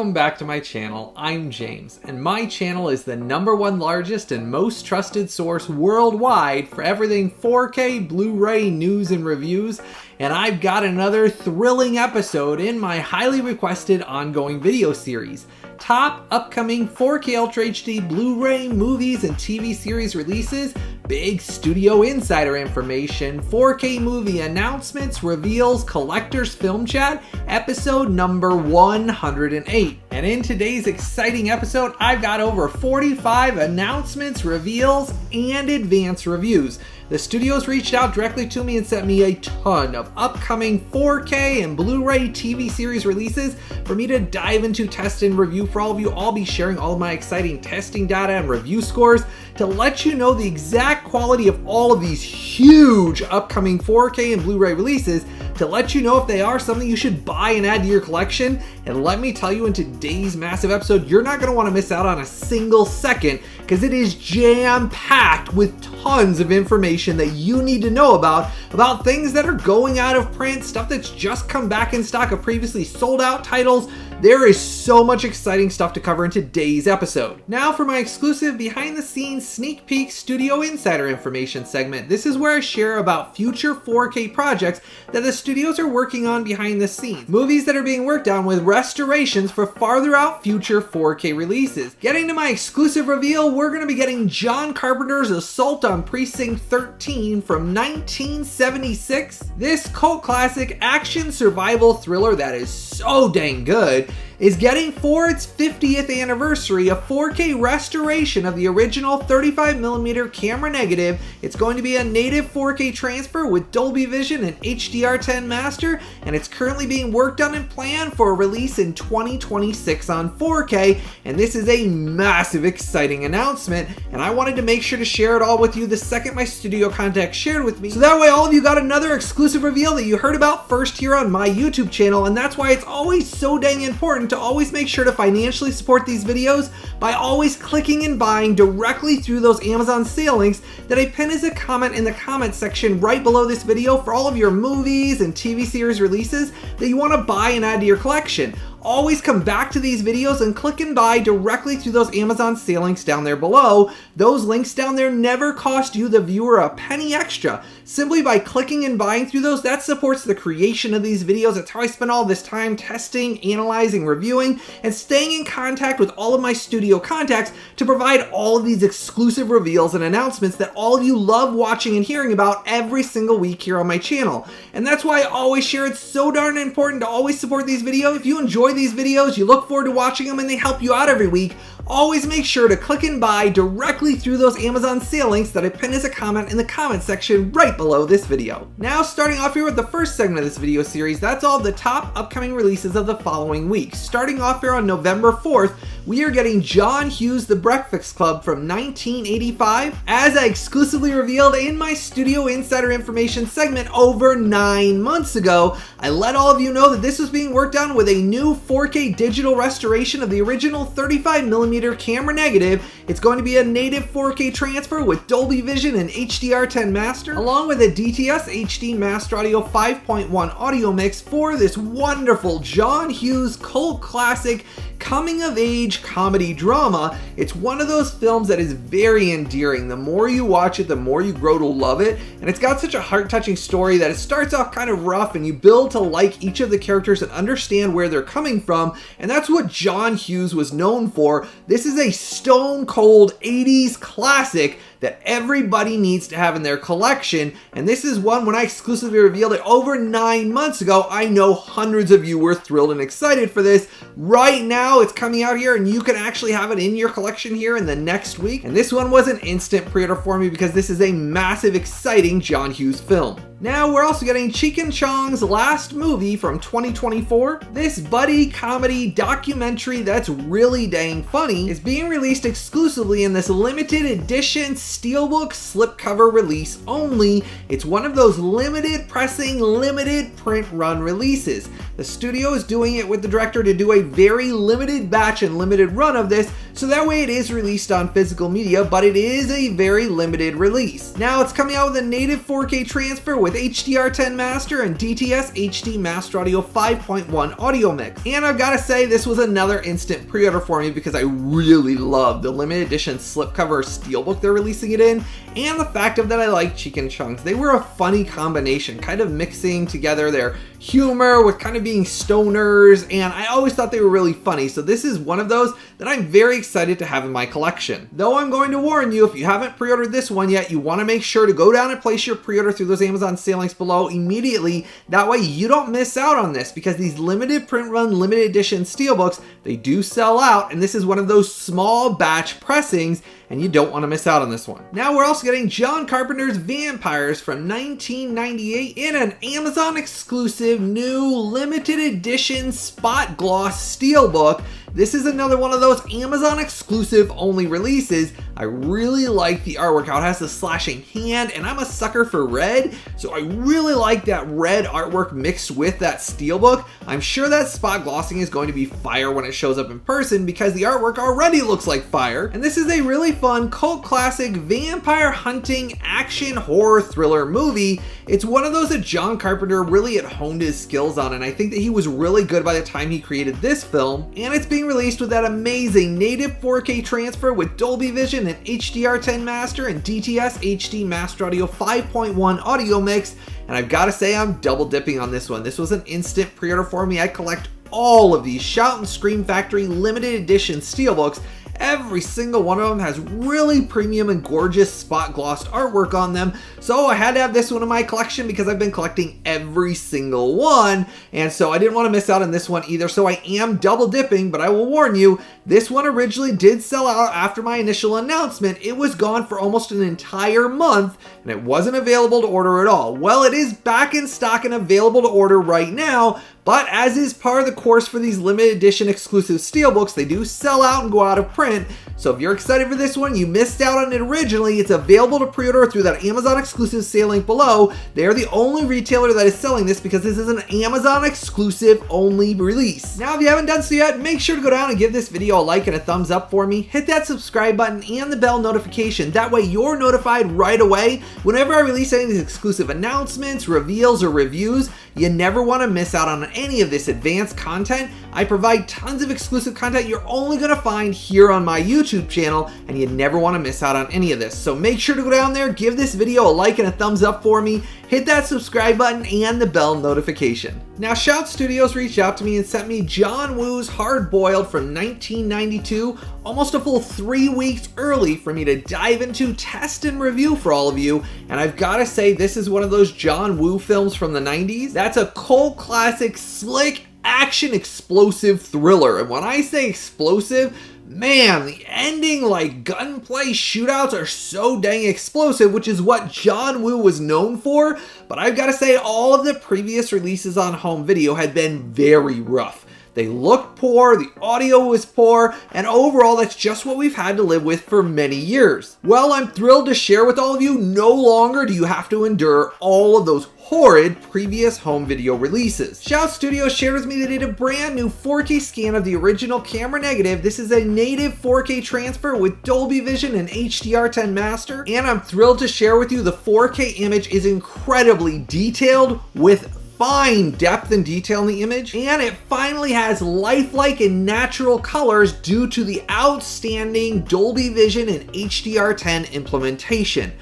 Welcome back to my channel. I'm James, and my channel is the #1 largest and most trusted source worldwide for everything 4K Blu-ray news and reviews, and I've got another thrilling episode in my highly requested ongoing video series. Top upcoming 4K UltraHD Blu-ray movies and TV series releases, big studio insider information, 4K movie announcements, reveals, collectors film chat, episode number 108. And in today's exciting episode, I've got over 45 announcements, reveals, and advanced reviews. The studios reached out directly to me and sent me a ton of upcoming 4K and Blu-ray TV series releases for me to dive into, test, and review for all of you. I'll be sharing all of my exciting testing data and review scores to let you know the exact quality of all of these huge upcoming 4K and Blu-ray releases, to let you know if they are something you should buy and add to your collection. And let me tell you, in today's massive episode, you're not going to want to miss out on a single second, because it is jam-packed with tons of information that you need to know about things that are going out of print, stuff that's just come back in stock of previously sold out titles. There is so much exciting stuff to cover in today's episode. Now for my exclusive behind the scenes sneak peek studio insider information segment. This is where I share about future 4K projects that the studios are working on behind the scenes. Movies that are being worked on with restorations for farther out future 4K releases. Getting to my exclusive reveal, we're going to be getting John Carpenter's Assault on Precinct 13 from 1976. This cult classic action survival thriller that is so dang good is getting, for its 50th anniversary, a 4K restoration of the original 35mm camera negative. It's going to be a native 4K transfer with Dolby Vision and HDR10 master, and it's currently being worked on and planned for a release in 2026 on 4K, and this is a massive, exciting announcement, and I wanted to make sure to share it all with you the second my studio contacts shared with me, so that way all of you got another exclusive reveal that you heard about first here on my YouTube channel. And that's why it's always so dang important to always make sure to financially support these videos by always clicking and buying directly through those Amazon sale links that I pin as a comment in the comment section right below this video for all of your movies and TV series releases that you want to buy and add to your collection. Always come back to these videos and click and buy directly through those Amazon sale links down there below. Those links down there never cost you, the viewer, a penny extra. Simply by clicking and buying through those, that supports the creation of these videos. That's how I spend all this time testing, analyzing, reviewing, and staying in contact with all of my studio contacts to provide all of these exclusive reveals and announcements that all of you love watching and hearing about every single week here on my channel. And that's why I always share it's so darn important to always support these videos. If you enjoy these videos, you look forward to watching them, and they help you out every week, always make sure to click and buy directly through those Amazon sale links that I pin as a comment in the comment section right below this video. Now, starting off here with the first segment of this video series, that's all the top upcoming releases of the following week. Starting off here on November 4th, we are getting John Hughes' The Breakfast Club from 1985, as I exclusively revealed in my Studio Insider Information segment over 9 months ago. I let all of you know that this was being worked on with a new 4K digital restoration of the original 35mm camera negative. It's going to be a native 4K transfer with Dolby Vision and HDR10 master, along with a DTS HD Master Audio 5.1 audio mix for this wonderful John Hughes cult classic coming-of-age comedy drama. It's one of those films that is very endearing. The more you watch it, the more you grow to love it, and it's got such a heart-touching story that it starts off kind of rough, and you build to like each of the characters and understand where they're coming from, and that's what John Hughes was known for. This is a stone-cold 80s classic that everybody needs to have in their collection, and this is one, when I exclusively revealed it over 9 months ago, I know hundreds of you were thrilled and excited for this. Right now it's coming out here, and you can actually have it in your collection here in the next week, and this one was an instant pre-order for me because this is a massive, exciting John Hughes film. Now we're also getting CHEECH and CHONG'S last movie from 2024. This buddy comedy documentary that's really dang funny is being released exclusively in this limited edition SteelBook slipcover release only. It's one of those limited pressing, limited print run releases. The studio is doing it with the director to do a very limited batch and limited run of this, so that way it is released on physical media, but it is a very limited release. Now it's coming out with a native 4K transfer with HDR10 master and DTS HD Master Audio 5.1 audio mix. And I've got to say, this was another instant pre-order for me because I really love the limited edition slipcover SteelBook they're releasing it in, and the fact of that I like CHEECH and CHONG'S. They were a funny combination, kind of mixing together their humor with kind of being stoners, and I always thought they were really funny. So this is one of those that I'm very excited to have in my collection. Though I'm going to warn you, if you haven't pre-ordered this one yet, you want to make sure to go down and place your pre-order through those Amazon sale links below immediately. That way you don't miss out on this, because these limited print run, limited edition SteelBooks, they do sell out, and this is one of those small batch pressings, and you don't want to miss out on this one. Now we're also getting John Carpenter's Vampires from 1998 in an Amazon exclusive new limited edition spot gloss SteelBook. This is another one of those Amazon exclusive only releases. I really like the artwork, how it has the slashing hand, and I'm a sucker for red, so I really like that red artwork mixed with that SteelBook. I'm sure that spot glossing is going to be fire when it shows up in person because the artwork already looks like fire. And this is a really fun cult classic vampire hunting action horror thriller movie. It's one of those that John Carpenter really had honed his skills on, and I think that he was really good by the time he created this film. And it's being released with that amazing native 4K transfer with Dolby Vision and HDR10 master and DTS HD Master Audio 5.1 audio mix. And I've got to say, I'm double dipping on this one. This was an instant pre-order for me. I collect all of these Shout and Scream Factory limited edition SteelBooks. Every single one of them has really premium and gorgeous spot glossed artwork on them. So I had to have this one in my collection because I've been collecting every single one. And so I didn't want to miss out on this one either. So I am double dipping, but I will warn you, this one originally did sell out after my initial announcement. It was gone for almost an entire month and it wasn't available to order at all. Well, it is back in stock and available to order right now. But as is part of the course for these limited edition exclusive SteelBooks, they do sell out and go out of print. So if you're excited for this one, you missed out on it originally. It's available to pre-order through that Amazon exclusive sale link below. They're the only retailer that is selling this because this is an Amazon exclusive only release. Now, if you haven't done so yet, make sure to go down and give this video a like and a thumbs up for me. Hit that subscribe button and the bell notification. That way you're notified right away whenever I release any of these exclusive announcements, reveals, or reviews. You never want to miss out on any of this advanced content. I provide tons of exclusive content you're only going to find here on my YouTube channel, and you never want to miss out on any of this. So make sure to go down there, give this video a like and a thumbs up for me, hit that subscribe button and the bell notification. Now, Shout Studios reached out to me and sent me John Woo's Hardboiled from 1992, almost a full 3 weeks early for me to dive into, test, and review for all of you. And I've got to say, this is one of those John Woo films from the 90s. That's a cult classic, slick, action, explosive thriller. And when I say explosive, man, the ending, like gunplay shootouts, are so dang explosive, which is what John Woo was known for. But I've got to say, all of the previous releases on home video had been very rough. They looked poor, the audio was poor, and overall that's just what we've had to live with for many years. Well, I'm thrilled to share with all of you, no longer do you have to endure all of those horrid previous home video releases. Shout Studios shared with me they did a brand new 4K scan of the original camera negative. This is a native 4K transfer with Dolby Vision and HDR10 master, and I'm thrilled to share with you the 4K image is incredibly detailed with fine depth and detail in the image, and it finally has lifelike and natural colors due to the outstanding Dolby Vision and HDR10 implementation.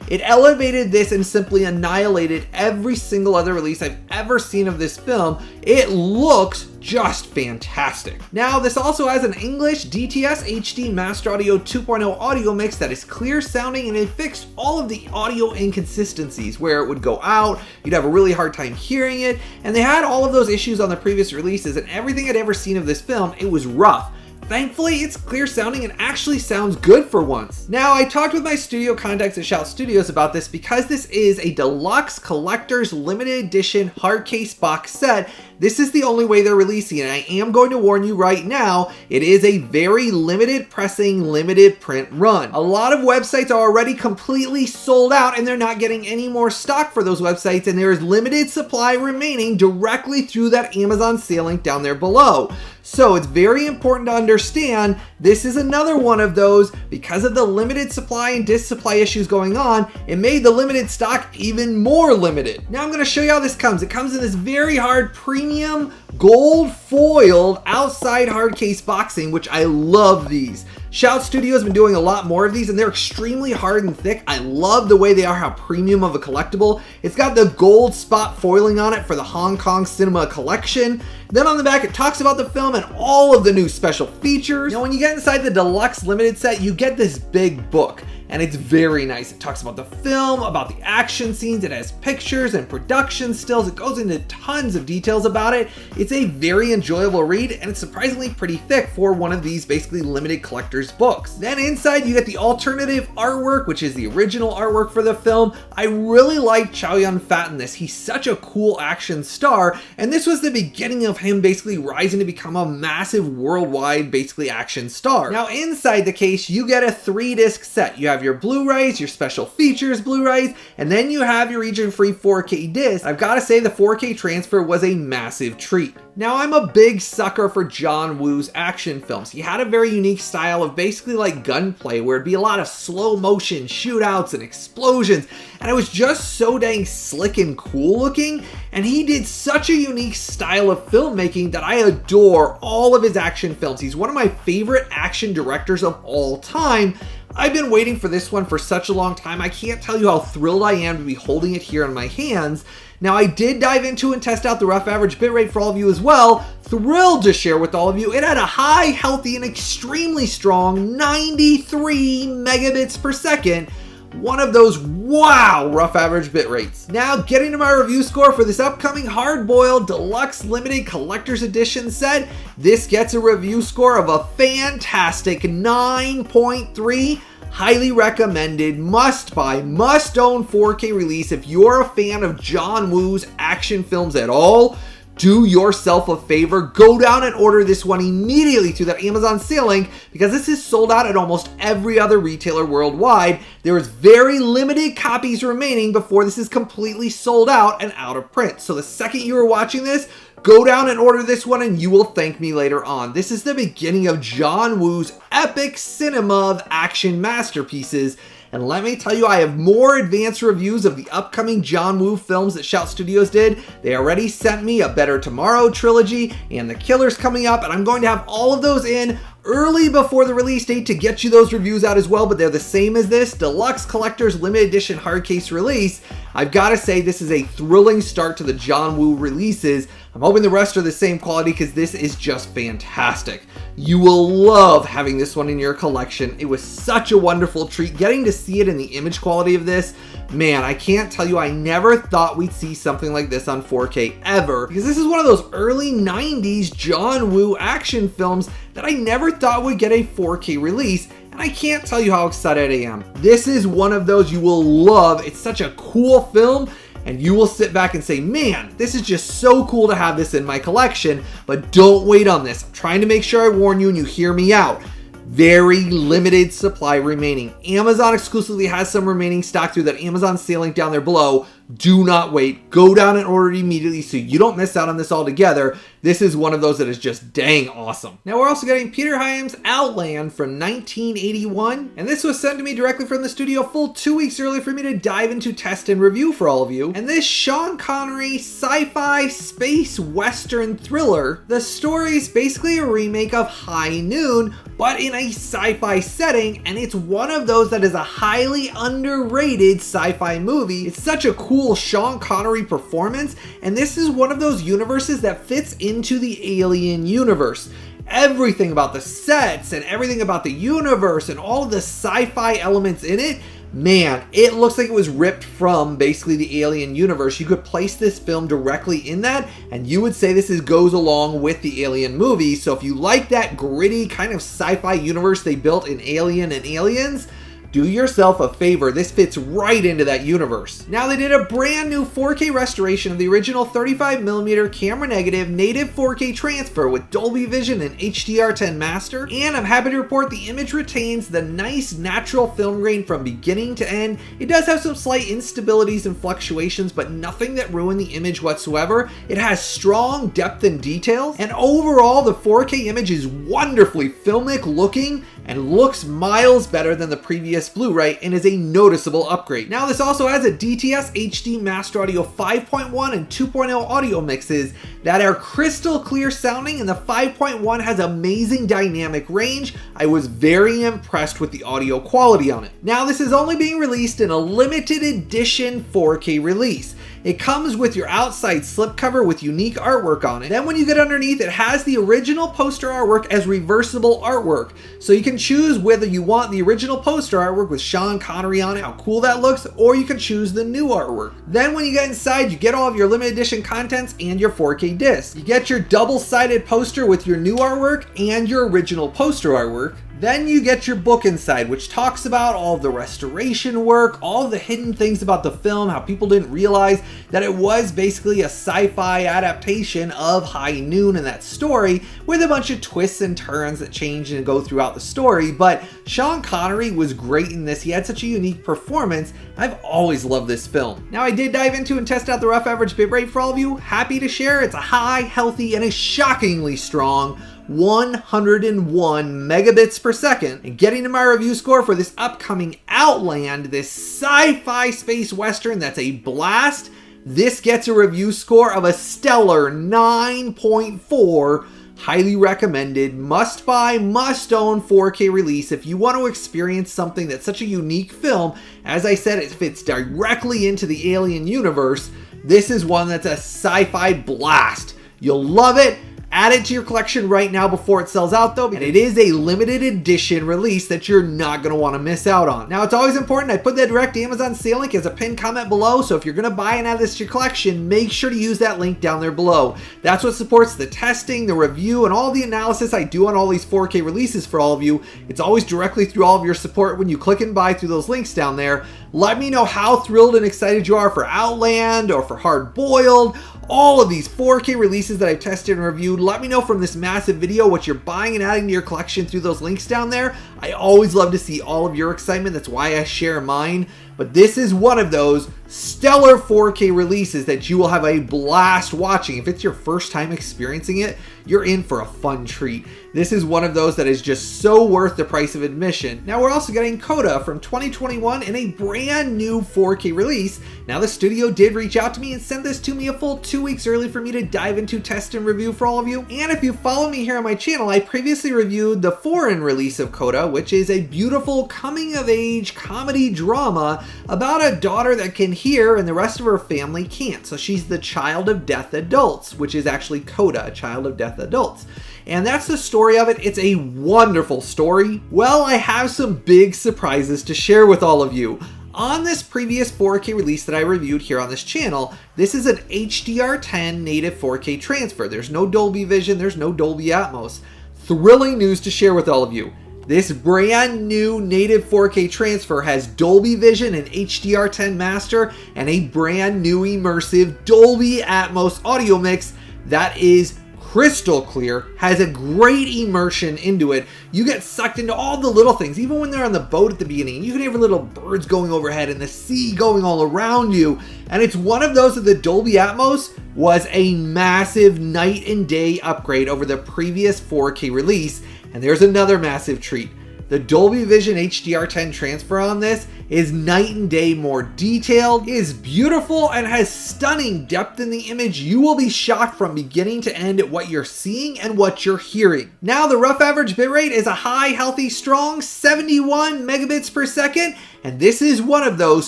It elevated this and simply annihilated every single other release I've ever seen of this film. It looks just fantastic. Now, this also has an English DTS HD Master Audio 2.0 audio mix that is clear sounding, and it fixed all of the audio inconsistencies where it would go out, you'd have a really hard time hearing it, and they had all of those issues on the previous releases, and everything I'd ever seen of this film, it was rough. Thankfully, it's clear sounding and actually sounds good for once. Now, I talked with my studio contacts at Shout Studios about this because this is a deluxe collector's limited edition hard case box set this is the only way they're releasing it. And I am going to warn you right now, it is a very limited pressing, limited print run. A lot of websites are already completely sold out and they're not getting any more stock for those websites, and there is limited supply remaining directly through that Amazon sale link down there below. So it's very important to understand this is another one of those, because of the limited supply and disc supply issues going on, it made the limited stock even more limited. Now I'm going to show you how this comes. It comes in this very hard premium gold foiled outside hard case boxing, which I love these. Shout Studio has been doing a lot more of these and they're extremely hard and thick. I love the way they are, how premium of a collectible. It's got the gold spot foiling on it for the Hong Kong Cinema Collection. Then on the back it talks about the film and all of the new special features. Now when you get inside the Deluxe limited set, you get this big book. And it's very nice. It talks about the film, about the action scenes, it has pictures and production stills, it goes into tons of details about it. It's a very enjoyable read and it's surprisingly pretty thick for one of these basically limited collector's books. Then inside you get the alternative artwork, which is the original artwork for the film. I really like Chow Yun-fat in this. He's such a cool action star, and this was the beginning of him basically rising to become a massive worldwide basically action star. Now inside the case you get a 3-disc set. You have your Blu-rays, your special features Blu-rays, and then you have your region-free 4K disc. I've got to say the 4K transfer was a massive treat. Now I'm a big sucker for John Woo's action films. He had a very unique style of basically like gunplay where it'd be a lot of slow motion shootouts and explosions, and it was just so dang slick and cool looking, and he did such a unique style of filmmaking that I adore all of his action films. He's one of my favorite action directors of all time. I've been waiting for this one for such a long time. I can't tell you how thrilled I am to be holding it here in my hands. Now I did dive into and test out the rough average bitrate for all of you as well. Thrilled to share with all of you. It had a high, healthy, and extremely strong 93 megabits per second. One of those wow rough average bit rates. Now getting to my review score for this upcoming Hardboiled Deluxe Limited Collector's Edition set, this gets a review score of a fantastic 9.3. Highly recommended, must buy, must own 4K release. If you're a fan of John Woo's action films at all, do yourself a favor, go down and order this one immediately through that Amazon sale link, because this is sold out at almost every other retailer worldwide. There is very limited copies remaining before this is completely sold out and out of print. So the second you are watching this, go down and order this one and you will thank me later on. This is the beginning of John Woo's epic cinema of action masterpieces. And let me tell you, I have more advanced reviews of the upcoming John Woo films that Shout Studios did. They already sent me a Better Tomorrow trilogy and The Killer's coming up, and I'm going to have all of those in early before the release date to get you those reviews out as well, but they're the same as this Deluxe Collector's Limited Edition Hardcase release. I've got to say this is a thrilling start to the John Woo releases. I'm hoping the rest are the same quality because this is just fantastic. You will love having this one in your collection. It was such a wonderful treat getting to see it in the image quality of this. Man, I can't tell you, I never thought we'd see something like this on 4K ever, because this is one of those early 90s John Woo action films that I never thought would get a 4K release, and I can't tell you how excited I am. This is one of those you will love. It's such a cool film, and you will sit back and say, man, this is just so cool to have this in my collection, but don't wait on this. I'm trying to make sure I warn you and you hear me out. Very limited supply remaining. Amazon exclusively has some remaining stock through that Amazon sale link down there below. Do not wait. Go down and order it immediately so you don't miss out on this altogether. This is one of those that is just dang awesome. Now we're also getting Peter Hyams' Outland from 1981, and this was sent to me directly from the studio a full 2 weeks early for me to dive into, test, and review for all of you. And this Sean Connery sci-fi space western thriller, the story is basically a remake of High Noon, but in a sci-fi setting, and it's one of those that is a highly underrated sci-fi movie. It's such a cool Sean Connery performance, and this is one of those universes that fits into the Alien universe. Everything about the sets and everything about the universe and all of the sci-fi elements in it, man, it looks like it was ripped from basically the Alien universe. You could place this film directly in that, and you would say this goes along with the Alien movie. So if you like that gritty kind of sci-fi universe they built in Alien and Aliens, do yourself a favor. This fits right into that universe. Now, they did a brand new 4K restoration of the original 35mm camera negative native 4K transfer with Dolby Vision and HDR10 master, and I'm happy to report the image retains the nice natural film grain from beginning to end. It does have some slight instabilities and fluctuations, but nothing that ruin the image whatsoever. It has strong depth and details, and overall the 4K image is wonderfully filmic looking and looks miles better than the previous Blu-ray and is a noticeable upgrade. Now, this also has a DTS HD Master Audio 5.1 and 2.0 audio mixes that are crystal clear sounding, and the 5.1 has amazing dynamic range. I was very impressed with the audio quality on it. Now, this is only being released in a limited edition 4K release. It comes with your outside slipcover with unique artwork on it. Then when you get underneath, it has the original poster artwork as reversible artwork. So you can choose whether you want the original poster artwork with Sean Connery on it, how cool that looks, or you can choose the new artwork. Then when you get inside, you get all of your limited edition contents and your 4K disc. You get your double-sided poster with your new artwork and your original poster artwork. Then you get your book inside, which talks about all the restoration work, all the hidden things about the film, how people didn't realize that it was basically a sci-fi adaptation of High Noon and that story, with a bunch of twists and turns that change and go throughout the story. But Sean Connery was great in this. He had such a unique performance. I've always loved this film. Now, I did dive into and test out the rough average bitrate for all of you. Happy to share. It's a high, healthy, and a shockingly strong 101 megabits per second. And getting to my review score for this upcoming Outland, this sci-fi space western that's a blast, this gets a review score of a stellar 9.4. Highly recommended, must buy, must own 4K release if you want to experience something that's such a unique film. As I said, it fits directly into the Alien universe. This is one that's a sci-fi blast. You'll love it. Add it to your collection right now before it sells out though, and it is a limited edition release that you're not going to want to miss out on. Now, it's always important, I put the direct Amazon sale link as a pinned comment below, so if you're going to buy and add this to your collection, make sure to use that link down there below. That's what supports the testing, the review, and all the analysis I do on all these 4K releases for all of you. It's always directly through all of your support when you click and buy through those links down there. Let me know how thrilled and excited you are for Outland or for Hardboiled. All of these 4K releases that I've tested and reviewed. Let me know from this massive video what you're buying and adding to your collection through those links down there. I always love to see all of your excitement. That's why I share mine. But this is one of those stellar 4K releases that you will have a blast watching. If it's your first time experiencing it, you're in for a fun treat. This is one of those that is just so worth the price of admission. Now, we're also getting CODA from 2021 in a brand new 4K release. Now, the studio did reach out to me and sent this to me a full 2 weeks early for me to dive into, test, and review for all of you. And if you follow me here on my channel, I previously reviewed the foreign release of CODA, which is a beautiful coming-of-age comedy drama about a daughter that can hear and the rest of her family can't. So she's the child of deaf adults, which is actually CODA, a child of deaf adults. And that's the story of it. It's a wonderful story. Well, I have some big surprises to share with all of you. On this previous 4K release that I reviewed here on this channel, this is an HDR10 native 4K transfer. There's no Dolby Vision, there's no Dolby Atmos. Thrilling news to share with all of you. This brand new native 4K transfer has Dolby Vision and HDR10 master and a brand new immersive Dolby Atmos audio mix that is crystal clear, has a great immersion into it. You get sucked into all the little things, even when they're on the boat at the beginning. You can hear little birds going overhead and the sea going all around you. And it's one of those that the Dolby Atmos was a massive night and day upgrade over the previous 4K release. And there's another massive treat. The Dolby Vision HDR10 transfer on this is night and day more detailed, is beautiful, and has stunning depth in the image. You will be shocked from beginning to end at what you're seeing and what you're hearing. Now, the rough average bitrate is a high, healthy, strong 71 megabits per second, and this is one of those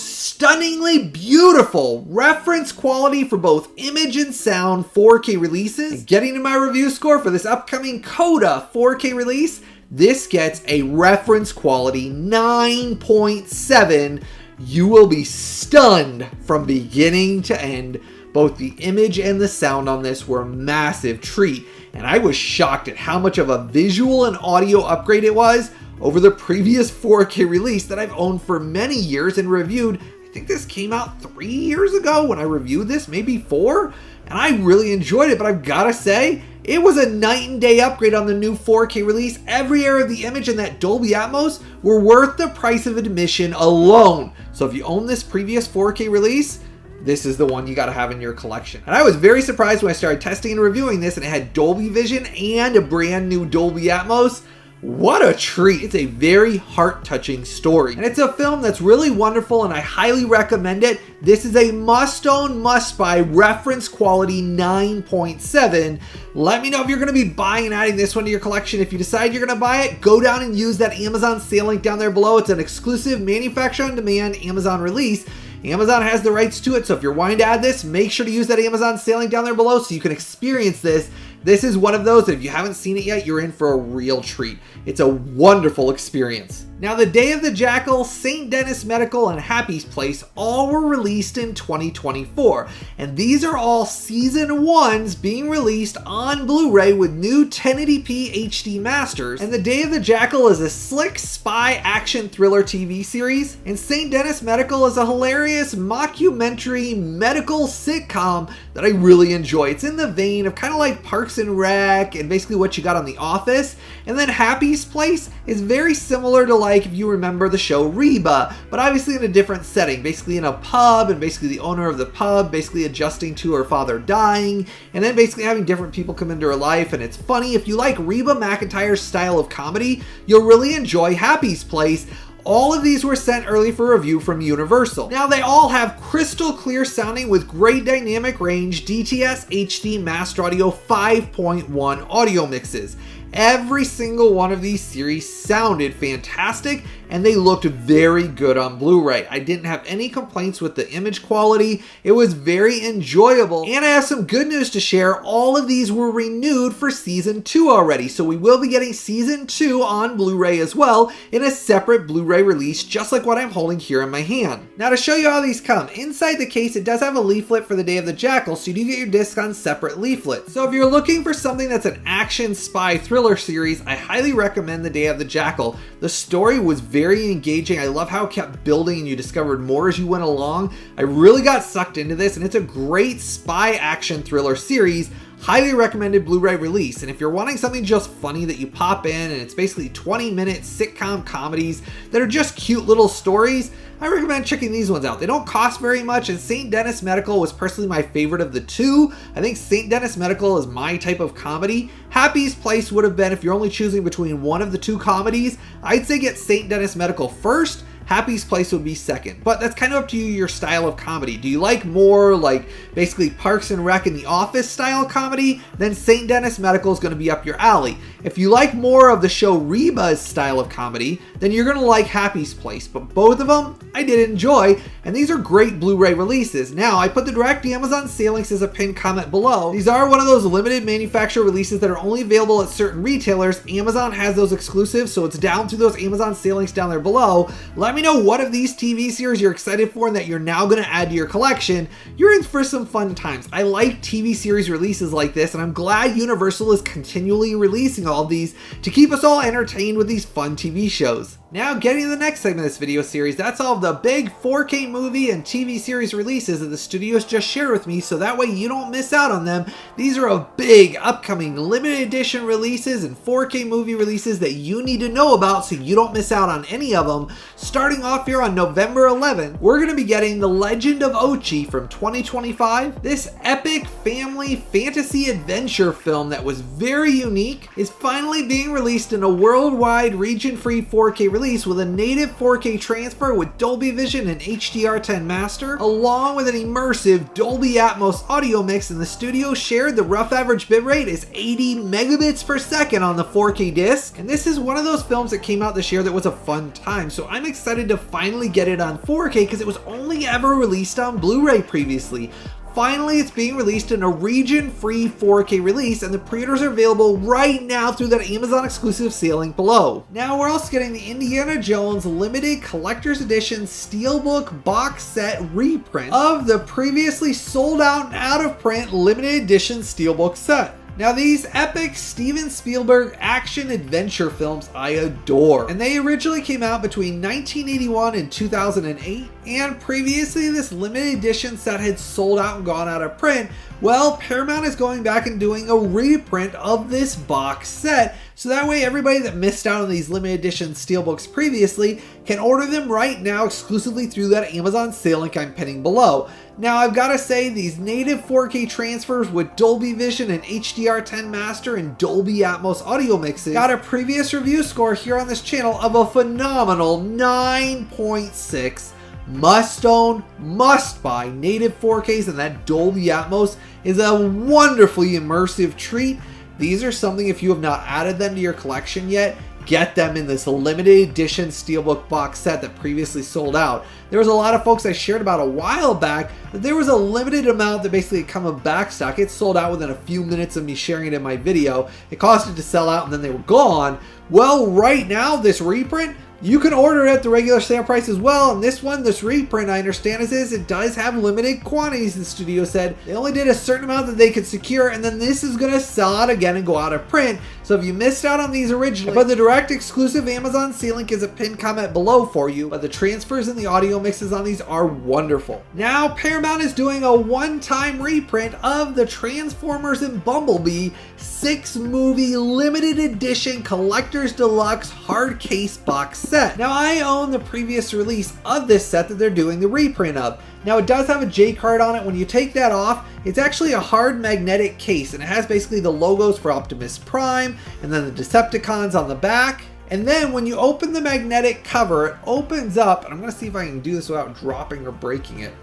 stunningly beautiful reference quality for both image and sound 4K releases. And getting to my review score for this upcoming CODA 4K release, this gets a reference quality 9.7. You will be stunned from beginning to end. Both the image and the sound on this were a massive treat. and I was shocked at how much of a visual and audio upgrade it was over the previous 4K release that I've owned for many years and reviewed. I think this came out 3 years ago when I reviewed this, maybe 4, and I really enjoyed it, but I've gotta say, it was a night and day upgrade on the new 4K release. Every area of the image and that Dolby Atmos were worth the price of admission alone. So if you own this previous 4K release, this is the one you gotta have in your collection. And I was very surprised when I started testing and reviewing this and it had Dolby Vision and a brand new Dolby Atmos. What a treat. It's a very heart-touching story. And it's a film that's really wonderful and I highly recommend it. This is a must-own, must-buy, reference quality 9.7. Let me know if you're going to be buying and adding this one to your collection. If you decide you're going to buy it, go down and use that Amazon sale link down there below. It's an exclusive manufacturer-on-demand Amazon release. Amazon has the rights to it, so if you're wanting to add this, make sure to use that Amazon sale link down there below so you can experience this. This is one of those that if you haven't seen it yet, you're in for a real treat. It's a wonderful experience. Now, The Day of the Jackal, St. Denis Medical, and Happy's Place all were released in 2024. And these are all Season 1s being released on Blu-ray with new 1080p HD masters. And The Day of the Jackal is a slick spy action thriller TV series. And St. Denis Medical is a hilarious mockumentary medical sitcom that I really enjoy. It's in the vein of kind of like Parks and Rec and basically what you got on The Office. And then Happy's Place is very similar to, like, if you remember the show Reba, but obviously in a different setting, basically in a pub, and basically the owner of the pub basically adjusting to her father dying, and then basically having different people come into her life. And it's funny. If you like Reba McEntire's style of comedy, you'll really enjoy Happy's Place. All of these were sent early for review from Universal. Now, they all have crystal clear sounding with great dynamic range DTS HD Master Audio 5.1 audio mixes. Every single one of these series sounded fantastic and they looked very good on Blu-ray. I didn't have any complaints with the image quality. It was very enjoyable. And I have some good news to share. All of these were renewed for Season 2 already. So we will be getting Season 2 on Blu-ray as well in a separate Blu-ray release, just like what I'm holding here in my hand. Now, to show you how these come, inside the case it does have a leaflet for The Day of the Jackal, so you do get your disc on separate leaflets. So if you're looking for something that's an action spy thriller series, I highly recommend The Day of the Jackal. The story was very engaging. I love how it kept building and you discovered more as you went along. I really got sucked into this and it's a great spy action thriller series. Highly recommended Blu-ray release. And if you're wanting something just funny that you pop in and it's basically 20-minute sitcom comedies that are just cute little stories, I recommend checking these ones out. They don't cost very much, and St. Denis Medical was personally my favorite of the two. I think St. Denis Medical is my type of comedy. Happy's Place would have been, if you're only choosing between one of the two comedies, I'd say get St. Denis Medical first. Happy's Place would be second, but that's kind of up to you, your style of comedy. Do you like more like basically Parks and Rec and The Office style comedy? Then St. Denis Medical is going to be up your alley. If you like more of the show Reba's style of comedy, then you're going to like Happy's Place, but both of them I did enjoy, and these are great Blu-ray releases. Now, I put the direct Amazon sale links as a pinned comment below. These are one of those limited manufacturer releases that are only available at certain retailers. Amazon has those exclusives, so it's down through those Amazon sale links down there below. Let me know what of these TV series you're excited for and that you're now going to add to your collection. You're in for some fun times. I like TV series releases like this, and I'm glad Universal is continually releasing all of these to keep us all entertained with these fun TV shows. Now, getting to the next segment of this video series, that's all of the big 4K movie and TV series releases that the studios just shared with me, so that way you don't miss out on them. These are a big upcoming limited edition releases and 4K movie releases that you need to know about so you don't miss out on any of them. Starting off here on November 11th, we're going to be getting The Legend of OCHI from 2025. This epic family fantasy adventure film that was very unique is finally being released in a worldwide region-free 4K release with a native 4K transfer with Dolby Vision and HDR10 master, along with an immersive Dolby Atmos audio mix, and the studio shared the rough average bitrate is 80 megabits per second on the 4K disc. And this is one of those films that came out this year that was a fun time, so I'm excited to finally get it on 4K because it was only ever released on Blu-ray previously. Finally, it's being released in a region-free 4K release, and the pre-orders are available right now through that Amazon exclusive sale link below. Now, we're also getting the Indiana Jones limited collector's edition steelbook box set reprint of the previously sold out and out of print limited edition steelbook set. Now these epic Steven Spielberg action adventure films I adore, and they originally came out between 1981 and 2008, and previously this limited edition set had sold out and gone out of print. Well, Paramount is going back and doing a reprint of this box set, so that way everybody that missed out on these limited edition steelbooks previously can order them right now exclusively through that Amazon sale link I'm pinning below. Now I've got to say, these native 4K transfers with Dolby Vision and HDR10 master and Dolby Atmos audio mixes got a previous review score here on this channel of a phenomenal 9.6. Must own, must buy. Native 4Ks and that Dolby Atmos is a wonderfully immersive treat. These are something, if you have not added them to your collection yet, get them in this limited edition steelbook box set that previously sold out. There was a lot of folks I shared about a while back that there was a limited amount that basically had come in back stock. It sold out within a few minutes of me sharing it in my video. It caused it to sell out and then they were gone. Well, right now, this reprint, you can order it at the regular sale price as well, and this reprint, I understand it does have limited quantities, the studio said. They only did a certain amount that they could secure, and then this is going to sell out again and go out of print. So if you missed out on these originally, but the direct exclusive Amazon sale link is a pinned comment below for you, but the transfers and the audio mixes on these are wonderful. Now, Paramount is doing a one-time reprint of the Transformers and Bumblebee 6-movie limited edition collector's deluxe hard case box set. Now I own the previous release of this set that they're doing the reprint of. Now it does have a J card on it. When you take that off, it's actually a hard magnetic case, and it has basically the logos for Optimus Prime and then the Decepticons on the back. And then when you open the magnetic cover, it opens up, and I'm going to see if I can do this without dropping or breaking it.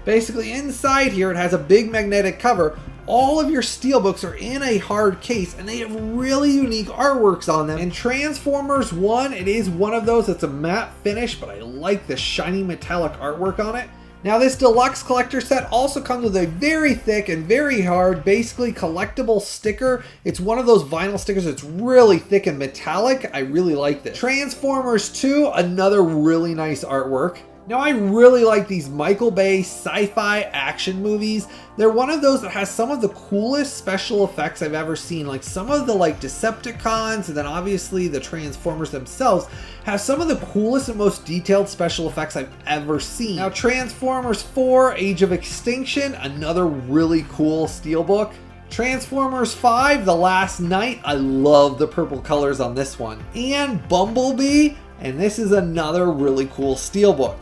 Basically inside here, it has a big magnetic cover. All of your steelbooks are in a hard case, and they have really unique artworks on them. And Transformers 1, it is one of those that's a matte finish, but I like the shiny metallic artwork on it. Now this deluxe collector set also comes with a very thick and very hard, basically collectible sticker. It's one of those vinyl stickers that's really thick and metallic. I really like this. Transformers 2, another really nice artwork. Now I really like these Michael Bay sci-fi action movies. They're one of those that has some of the coolest special effects I've ever seen. Like some of the Decepticons and then obviously the Transformers themselves have some of the coolest and most detailed special effects I've ever seen. Now Transformers 4, Age of Extinction, another really cool steelbook. Transformers 5, The Last Night, I love the purple colors on this one. And Bumblebee, and this is another really cool steelbook.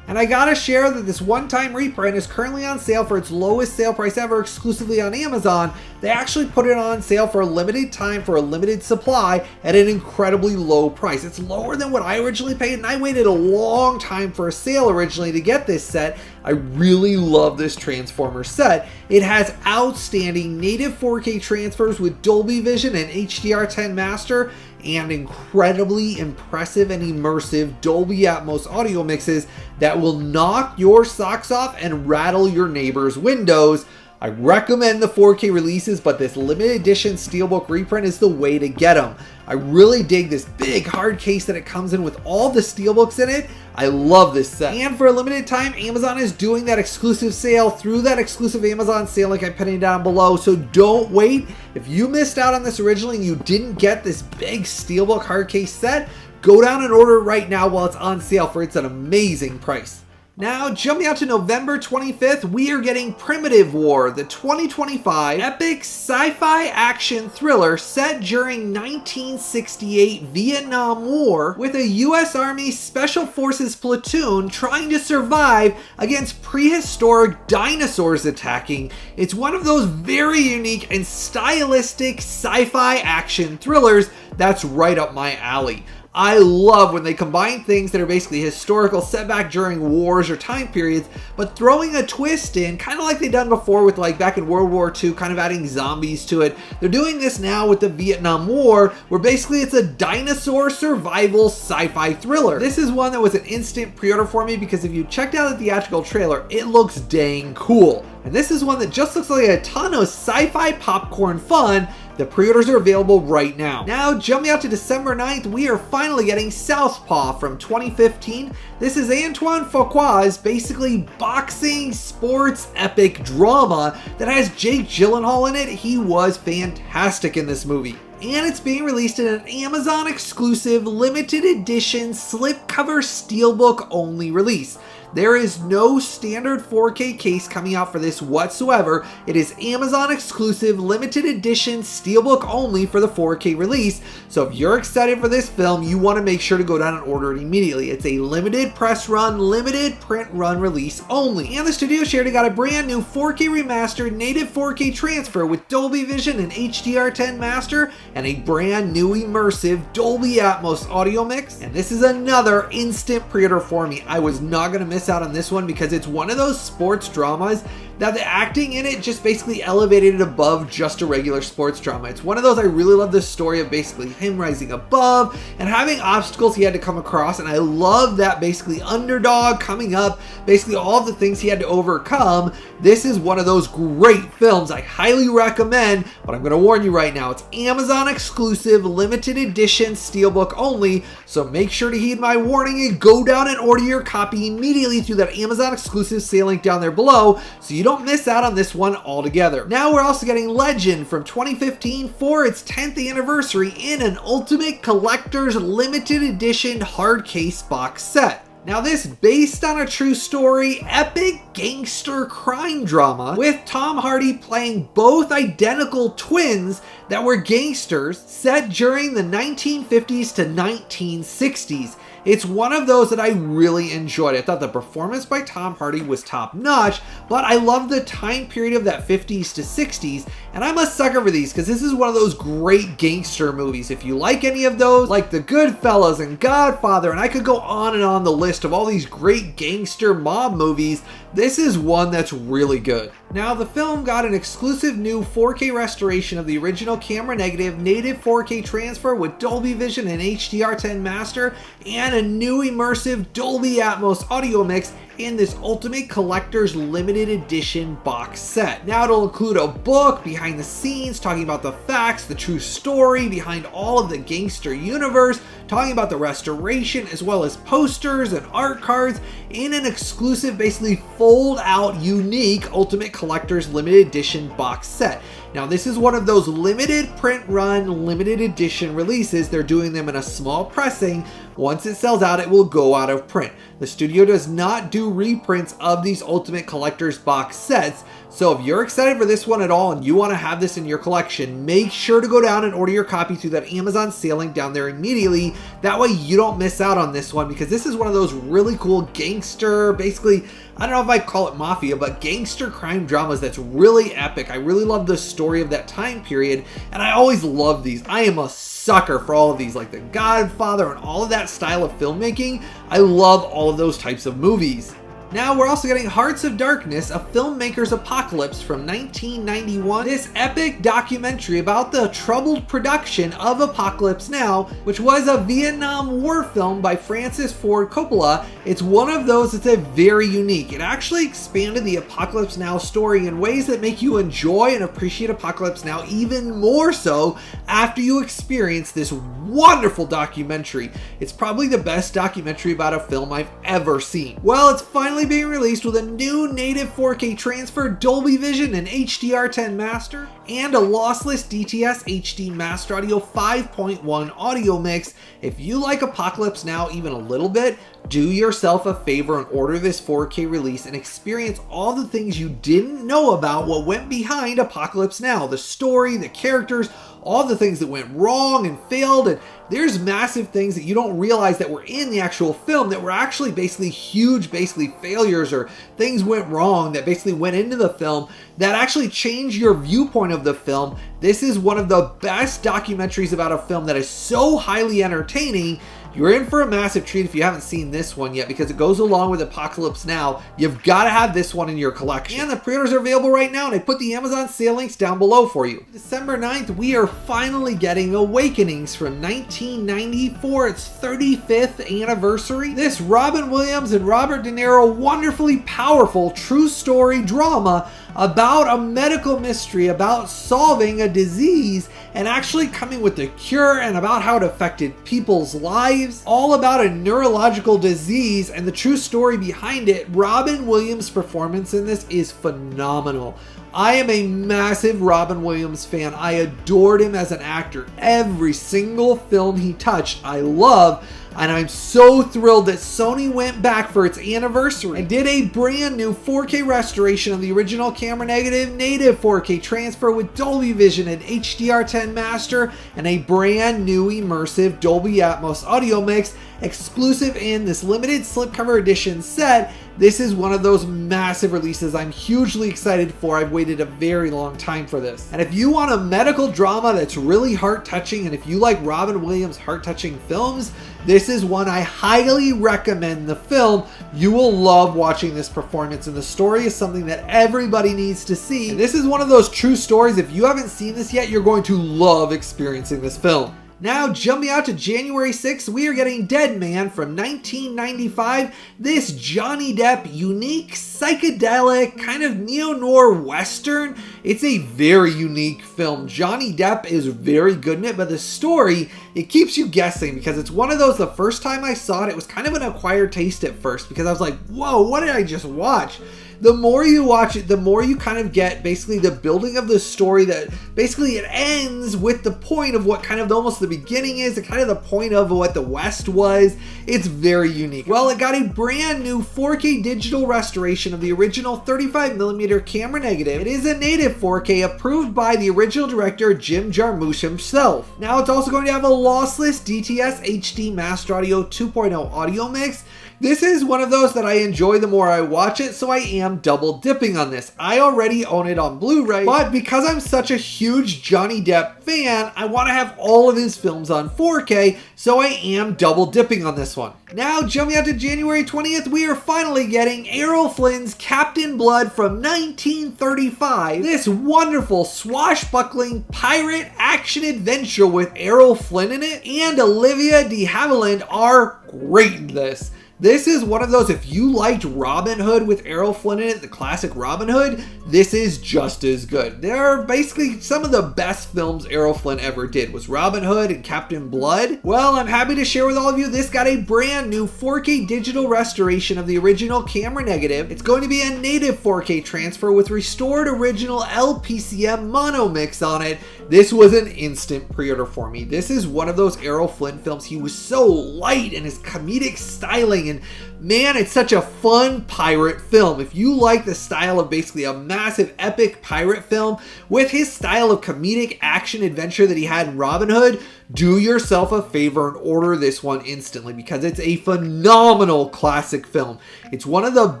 And I gotta share that this one-time reprint is currently on sale for its lowest sale price ever exclusively on Amazon. They actually put it on sale for a limited time for a limited supply at an incredibly low price. It's lower than what I originally paid, and I waited a long time for a sale originally to get this set. I really love this Transformers set. It has outstanding native 4K transfers with Dolby Vision and HDR10 master, and incredibly impressive and immersive Dolby Atmos audio mixes that will knock your socks off and rattle your neighbor's windows. I recommend the 4K releases, but this limited edition steelbook reprint is the way to get them. I really dig this big hard case that it comes in with all the steelbooks in it. I love this set. And for a limited time, Amazon is doing that exclusive sale through that exclusive Amazon sale link I'm putting down below. So don't wait. If you missed out on this originally and you didn't get this big steelbook hard case set, go down and order it right now while it's on sale for it's an amazing price. Now, jumping out to November 25th, we are getting Primitive War, the 2025 epic sci-fi action thriller set during 1968 Vietnam War with a U.S. Army Special Forces platoon trying to survive against prehistoric dinosaurs attacking. It's one of those very unique and stylistic sci-fi action thrillers that's right up my alley. I love when they combine things that are basically historical set back during wars or time periods, but throwing a twist in, kind of like they've done before with back in World War II, kind of adding zombies to it. They're doing this now with the Vietnam War, where basically it's a dinosaur survival sci-fi thriller. This is one that was an instant pre-order for me because if you checked out the theatrical trailer, it looks dang cool. And this is one that just looks like a ton of sci-fi popcorn fun The pre-orders are available right now. Now, jumping out to December 9th, we are finally getting Southpaw from 2015. This is Antoine Fuqua's basically boxing sports epic drama that has Jake Gyllenhaal in it. He was fantastic in this movie. And it's being released in an Amazon exclusive limited edition slipcover steelbook only release. There is no standard 4K case coming out for this whatsoever. It is Amazon exclusive limited edition steelbook only for the 4K release. So if you're excited for this film, you want to make sure to go down and order it immediately. It's a limited press run, limited print run release only. And the studio shared it got a brand new 4K remastered native 4K transfer with Dolby Vision and HDR10 master and a brand new immersive Dolby Atmos audio mix. And this is another instant pre-order for me. I was not going to miss out on this one because it's one of those sports dramas that the acting in it just basically elevated it above just a regular sports drama. It's one of those, I really love the story of basically him rising above and having obstacles he had to come across, and I love that basically underdog coming up, basically all the things he had to overcome. This is one of those great films I highly recommend, but I'm going to warn you right now, it's Amazon exclusive limited edition steelbook only, so make sure to heed my warning and go down and order your copy immediately through that Amazon exclusive sale link down there below so you don't miss out on this one altogether. Now we're also getting Legend from 2015 for its 10th anniversary in an Ultimate Collector's limited edition hard case box set. Now this, based on a true story, epic gangster crime drama with Tom Hardy playing both identical twins that were gangsters set during the 1950s to 1960s. It's one of those that I really enjoyed. I thought the performance by Tom Hardy was top notch, but I love the time period of that 50s to 60s, and I'm a sucker for these because this is one of those great gangster movies. If you like any of those, like The Goodfellas and Godfather, and I could go on the list of all these great gangster mob movies, this is one that's really good. Now the film got an exclusive new 4K restoration of the original camera negative native 4K transfer with Dolby Vision and HDR10 master and a new immersive Dolby Atmos audio mix in this Ultimate Collector's limited edition box set. Now it'll include a book, behind the scenes, talking about the facts, the true story behind all of the gangster universe, talking about the restoration, as well as posters and art cards in an exclusive, basically fold out, unique Ultimate Collector's limited edition box set. Now this is one of those limited print run, limited edition releases. They're doing them in a small pressing. Once it sells out, it will go out of print. The studio does not do reprints of these Ultimate Collector's box sets. So if you're excited for this one at all and you want to have this in your collection, make sure to go down and order your copy through that Amazon sale link down there immediately. That way you don't miss out on this one, because this is one of those really cool gangster, basically, I don't know if I'd call it mafia, but gangster crime dramas that's really epic. I really love the story of that time period, and I always love these. I am a sucker for all of these, like The Godfather and all of that style of filmmaking. I love all of those types of movies. Now we're also getting Hearts of Darkness, a filmmaker's apocalypse from 1991. This epic documentary about the troubled production of Apocalypse Now, which was a Vietnam War film by Francis Ford Coppola. It's one of those that's very unique. It actually expanded the Apocalypse Now story in ways that make you enjoy and appreciate Apocalypse Now even more so after you experience this wonderful documentary. It's probably the best documentary about a film I've ever seen. Well, it's finally being released with a new native 4K transfer, Dolby Vision and HDR10 master, and a lossless DTS HD Master Audio 5.1 audio mix. If you like Apocalypse Now even a little bit, do yourself a favor and order this 4K release and experience all the things you didn't know about what went behind Apocalypse Now. The story, the characters, all the things that went wrong and failed, and there's massive things that you don't realize that were in the actual film that were actually basically huge failures, or things went wrong that basically went into the film that actually changed your viewpoint of the film. This is one of the best documentaries about a film that is so highly entertaining, You're in for a massive treat if you haven't seen this one yet, because it goes along with Apocalypse Now. You've got to have this one in your collection. And the pre-orders are available right now, and I put the Amazon sale links down below for you. December 9th, we are finally getting Awakenings from 1994. Its 35th anniversary. This Robin Williams and Robert De Niro wonderfully powerful true story drama about a medical mystery, about solving a disease and actually coming with a cure, and about how it affected people's lives. All about a neurological disease and the true story behind it. Robin Williams' performance in this is phenomenal. I am a massive Robin Williams fan. I adored him as an actor. Every single film he touched, I love. And I'm so thrilled that Sony went back for its anniversary and did a brand new 4K restoration of the original camera negative, native 4K transfer with Dolby Vision and HDR10 master, and a brand new immersive Dolby Atmos audio mix exclusive in this limited slipcover edition set. This is one of those massive releases I'm hugely excited for. I've waited a very long time for this. And if you want a medical drama that's really heart-touching, and if you like Robin Williams' heart-touching films, this is one I highly recommend the film. You will love watching this performance, and the story is something that everybody needs to see. And this is one of those true stories. If you haven't seen this yet, you're going to love experiencing this film. Now, jumping out to January 6th, we are getting Dead Man from 1995. This Johnny Depp unique, psychedelic, kind of neo-noir western. It's a very unique film. Johnny Depp is very good in it, but the story, it keeps you guessing, because it's one of those, the first time I saw it, it was kind of an acquired taste at first, because I was like, whoa, what did I just watch? The more you watch it, the more you kind of get basically the building of the story, that basically it ends with the point of what kind of almost the beginning is, and kind of the point of what the West was. It's very unique. Well, it got a brand new 4K digital restoration of the original 35mm camera negative. It is a native 4K approved by the original director Jim Jarmusch himself. Now it's also going to have a lossless DTS HD Master Audio 2.0 audio mix. This is one of those that I enjoy the more I watch it, so I am double dipping on this. I already own it on Blu Ray, but because I'm such a huge Johnny Depp fan, I want to have all of his films on 4K, so I am double dipping on this one. Now, jumping out to January 20th, we are finally getting Errol Flynn's Captain Blood from 1935. This wonderful swashbuckling pirate action adventure with Errol Flynn in it, and Olivia de Havilland are great in this. This is one of those, if you liked Robin Hood with Errol Flynn in it, the classic Robin Hood, this is just as good. They're basically some of the best films Errol Flynn ever did, was Robin Hood and Captain Blood. Well, I'm happy to share with all of you, this got a brand new 4K digital restoration of the original camera negative. It's going to be a native 4K transfer with restored original LPCM mono mix on it. This was an instant pre-order for me. This is one of those Errol Flynn films. He was so light in his comedic styling, and man, it's such a fun pirate film. If you like the style of basically a massive epic pirate film with his style of comedic action adventure that he had in Robin Hood, do yourself a favor and order this one instantly, because it's a phenomenal classic film. It's one of the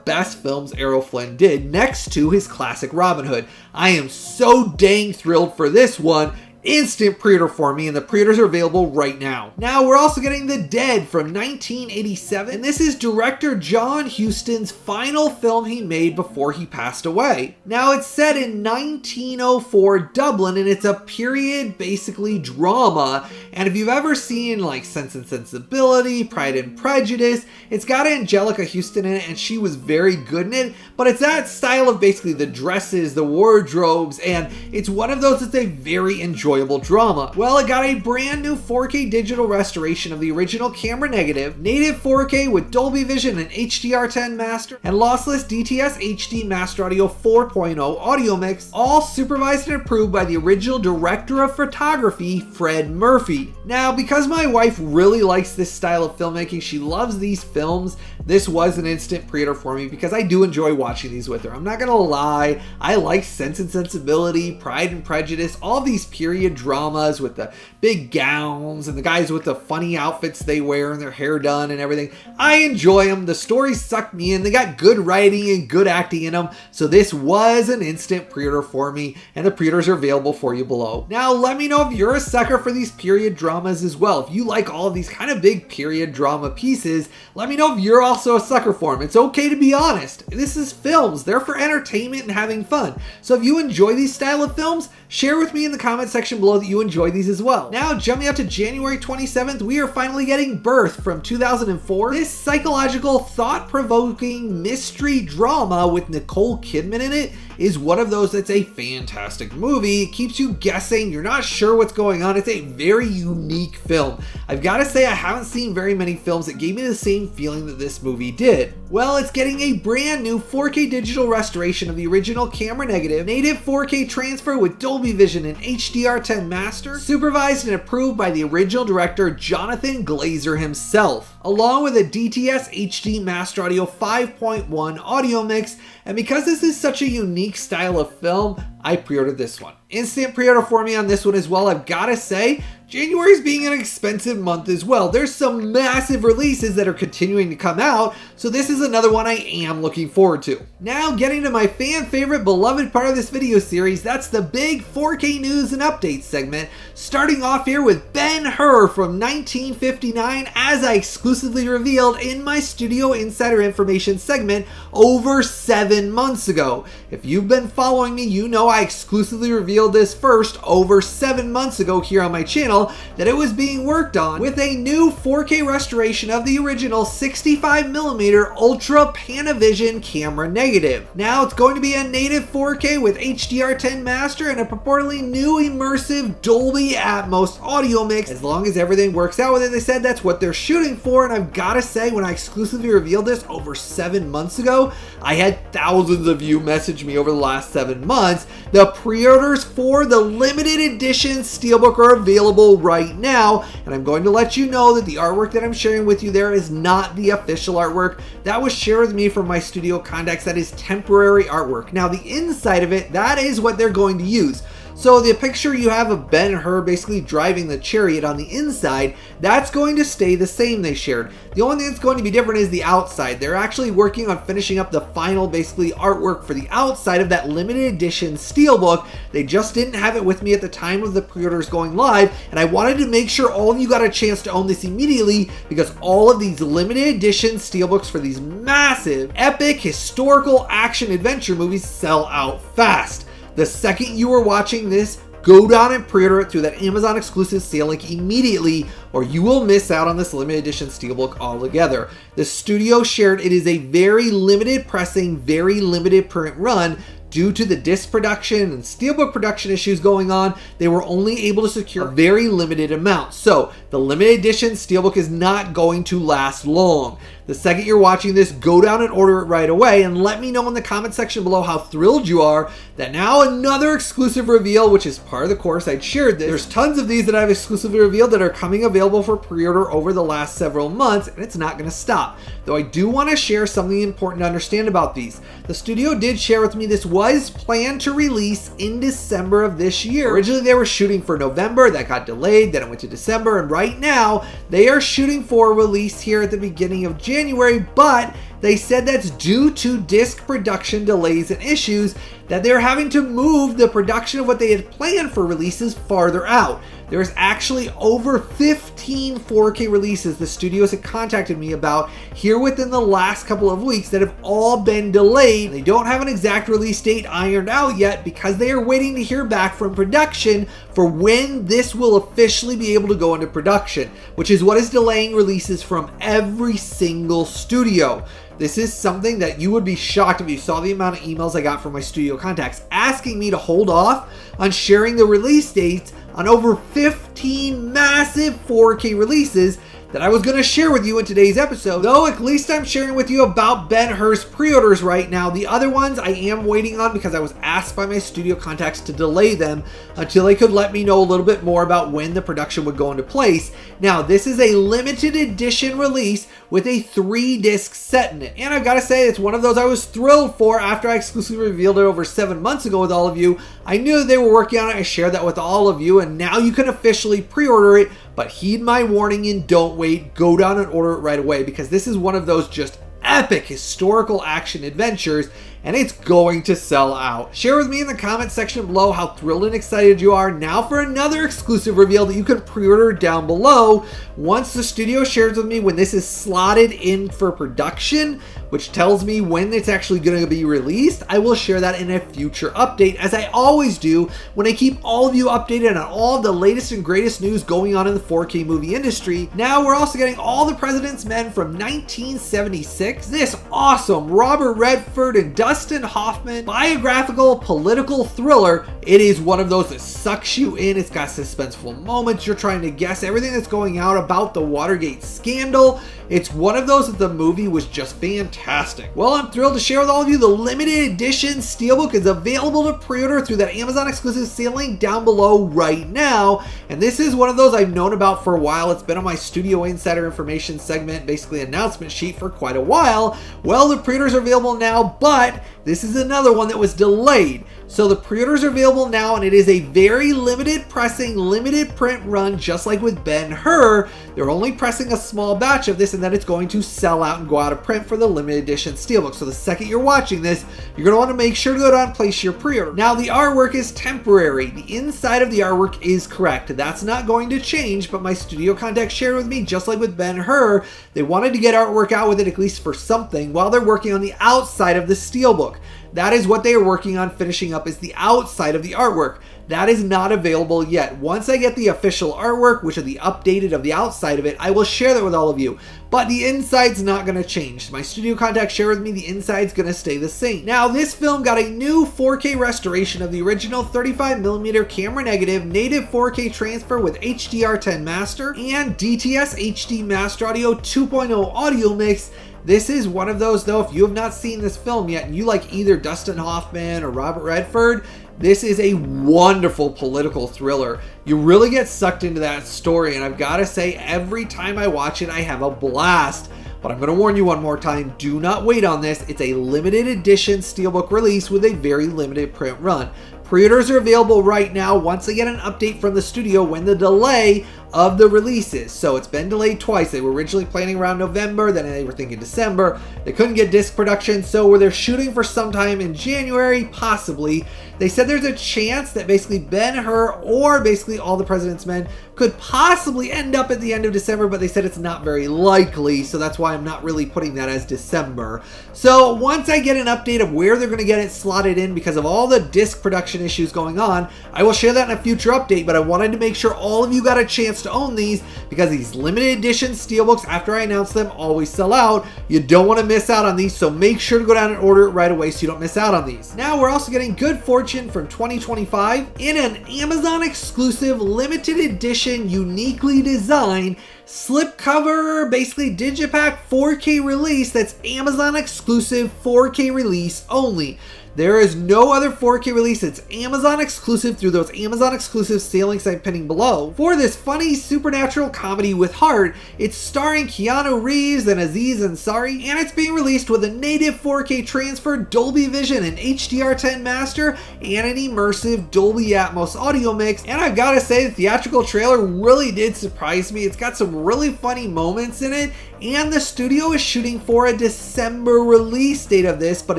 best films Errol Flynn did, next to his classic Robin Hood. I am so dang thrilled for this one. Instant pre-order for me, and the pre-orders are available right now. Now we're also getting The Dead from 1987, and this is director John Huston's final film he made before he passed away. Now it's set in 1904 Dublin, and it's a period basically drama, and if you've ever seen like Sense and Sensibility, Pride and Prejudice, it's got Angelica Houston in it, and she was very good in it, but it's that style of basically the dresses, the wardrobes, and it's one of those that's a very enjoyable drama. Well, it got a brand new 4K digital restoration of the original camera negative, native 4K with Dolby Vision and HDR10 master, and lossless DTS HD Master Audio 4.0 audio mix, all supervised and approved by the original director of photography, Fred Murphy. Now, because my wife really likes this style of filmmaking, she loves these films, this was an instant pre-order for me because I do enjoy watching these with her. I'm not gonna lie, I like Sense and Sensibility, Pride and Prejudice, all these period dramas with the big gowns and the guys with the funny outfits they wear and their hair done and everything. I enjoy them. The stories suck me in. They got good writing and good acting in them. So this was an instant pre-order for me, and the pre-orders are available for you below. Now let me know if you're a sucker for these period dramas as well. If you like all of these kind of big period drama pieces, let me know if you're also a sucker for them. It's okay to be honest. This is films. They're for entertainment and having fun. So if you enjoy these style of films, share with me in the comment section below that you enjoy these as well. Now jumping out to January 27th, we are finally getting Birth from 2004. This psychological, thought-provoking mystery drama with Nicole Kidman in it is one of those that's a fantastic movie. It keeps you guessing. You're not sure what's going on. It's a very unique film. I've got to say I haven't seen very many films that gave me the same feeling that this movie did. Well, it's getting a brand new 4K digital restoration of the original camera negative, native 4K transfer with Dolby Vision and HDR10 master, supervised and approved by the original director Jonathan Glazer himself, along with a DTS HD Master Audio 5.1 audio mix. And because this is such a unique style of film, I pre-ordered this one. Instant pre-order for me on this one as well. I've got to say, January's being an expensive month as well. There's some massive releases that are continuing to come out, so this is another one I am looking forward to. Now getting to my fan favorite beloved part of this video series, that's the big 4K news and updates segment, starting off here with Ben-Hur from 1959, as I exclusively revealed in my Studio Insider Information segment over 7 months ago. If you've been following me, you know I exclusively revealed this first over 7 months ago here on my channel, that it was being worked on with a new 4K restoration of the original 65mm Ultra Panavision camera negative. Now it's going to be a native 4K with HDR10 master and a purportedly new immersive Dolby Atmos audio mix. As long as everything works out with it, they said that's what they're shooting for. And I've got to say, when I exclusively revealed this over 7 months ago, I had thousands of you message me over the last 7 months. The pre-orders for the limited edition steelbook are available right now, and I'm going to let you know that the artwork that I'm sharing with you there is not the official artwork. That was shared with me from my studio contacts. That is temporary artwork. Now the inside of it, that is what they're going to use. So the picture you have of Ben-Hur basically driving the chariot on the inside, that's going to stay the same, they shared. The only thing that's going to be different is the outside. They're actually working on finishing up the final basically artwork for the outside of that limited edition steelbook. They just didn't have it with me at the time of the pre-orders going live, and I wanted to make sure all of you got a chance to own this immediately, because all of these limited edition steelbooks for these massive, epic, historical action adventure movies sell out fast. The second you are watching this, go down and pre-order it through that Amazon exclusive sale link immediately, or you will miss out on this limited edition steelbook altogether. The studio shared it is a very limited pressing, very limited print run. Due to the disc production and steelbook production issues going on, they were only able to secure a very limited amount. So the limited edition steelbook is not going to last long. The second you're watching this, go down and order it right away, and let me know in the comment section below how thrilled you are that now another exclusive reveal, which is part of the course, I'd shared this. There's tons of these that I've exclusively revealed that are coming available for pre-order over the last several months, and it's not going to stop. Though I do want to share something important to understand about these. The studio did share with me this was planned to release in December of this year. Originally they were shooting for November, that got delayed, then it went to December, and right now they are shooting for release here at the beginning of January, but they said that's due to disc production delays and issues that they're having to move the production of what they had planned for releases farther out. There's actually over 15 4K releases the studios have contacted me about here within the last couple of weeks that have all been delayed. They don't have an exact release date ironed out yet because they are waiting to hear back from production for when this will officially be able to go into production, which is what is delaying releases from every single studio. This is something that you would be shocked if you saw the amount of emails I got from my studio contacts asking me to hold off on sharing the release dates on over 15 massive 4K releases that I was going to share with you in today's episode, though at least I'm sharing with you about Ben-Hur's pre-orders right now. The other ones I am waiting on because I was asked by my studio contacts to delay them until they could let me know a little bit more about when the production would go into place. Now, this is a limited edition release with a 3-disc set in it, and I've got to say it's one of those I was thrilled for after I exclusively revealed it over 7 months ago with all of you. I knew they were working on it, I shared that with all of you, and now you can officially pre-order it, but heed my warning and don't wait. Go down and order it right away because this is one of those just epic historical action adventures, and it's going to sell out. Share with me in the comment section below how thrilled and excited you are now for another exclusive reveal that you can pre-order down below. Once the studio shares with me when this is slotted in for production, which tells me when it's actually going to be released, I will share that in a future update, as I always do when I keep all of you updated on all of the latest and greatest news going on in the 4K movie industry. Now we're also getting All the President's Men from 1976, this awesome Robert Redford and Dustin Hoffman biographical political thriller. It is one of those that sucks you in. It's got suspenseful moments. You're trying to guess everything that's going out about the Watergate scandal. It's one of those that the movie was just fantastic. Well, I'm thrilled to share with all of you the limited edition steelbook is available to pre-order through that Amazon exclusive sale link down below right now. And this is one of those I've known about for a while. It's been on my Studio Insider information segment, basically announcement sheet, for quite a while. Well, the pre-orders are available now, but this is another one that was delayed. So the pre-orders are available now, and it is a very limited pressing, limited print run, just like with Ben-Hur. They're only pressing a small batch of this, and then it's going to sell out and go out of print for the limited edition steelbook. So the second you're watching this, you're going to want to make sure to go down and place your pre-order. Now, the artwork is temporary. The inside of the artwork is correct. That's not going to change, but my studio contacts shared with me, just like with Ben-Hur, they wanted to get artwork out with it at least for something while they're working on the outside of the steelbook. That is what they are working on finishing up, is the outside of the artwork. That is not available yet. Once I get the official artwork, which are the updated of the outside of it, I will share that with all of you. But the inside's not going to change. My studio contacts share with me the inside's going to stay the same. Now, this film got a new 4K restoration of the original 35mm camera negative native 4K transfer with HDR10 master and DTS HD Master Audio 2.0 audio mix. This is one of those, though, if you have not seen this film yet and you like either Dustin Hoffman or Robert Redford, this is a wonderful political thriller. You really get sucked into that story, and I've got to say, every time I watch it, I have a blast. But I'm going to warn you one more time, do not wait on this. It's a limited edition steelbook release with a very limited print run. Pre-orders are available right now once I get an update from the studio when the delay of the releases. So it's been delayed twice. They were originally planning around November, then they were thinking December. They couldn't get disc production, so they're shooting for sometime in January, possibly. They said there's a chance that basically Ben-Hur or basically All the President's Men could possibly end up at the end of December, but they said it's not very likely, so that's why I'm not really putting that as December. So once I get an update of where they're going to get it slotted in because of all the disc production issues going on, I will share that in a future update, but I wanted to make sure all of you got a chance to own these because these limited edition steelbooks, after I announce them, always sell out. You don't want to miss out on these, so make sure to go down and order it right away so you don't miss out on these. Now we're also getting Good Fortune from 2025 in an Amazon exclusive limited edition, uniquely designed slipcover, basically digipack 4K release that's Amazon exclusive 4K release only. There is no other 4K release. It's Amazon exclusive through those Amazon exclusive sale links I'm pinning below. For this funny supernatural comedy with heart, it's starring Keanu Reeves and Aziz Ansari, and it's being released with a native 4K transfer, Dolby Vision, and HDR10 master, and an immersive Dolby Atmos audio mix. And I've got to say, the theatrical trailer really did surprise me. It's got some really funny moments in it, and the studio is shooting for a December release date of this, but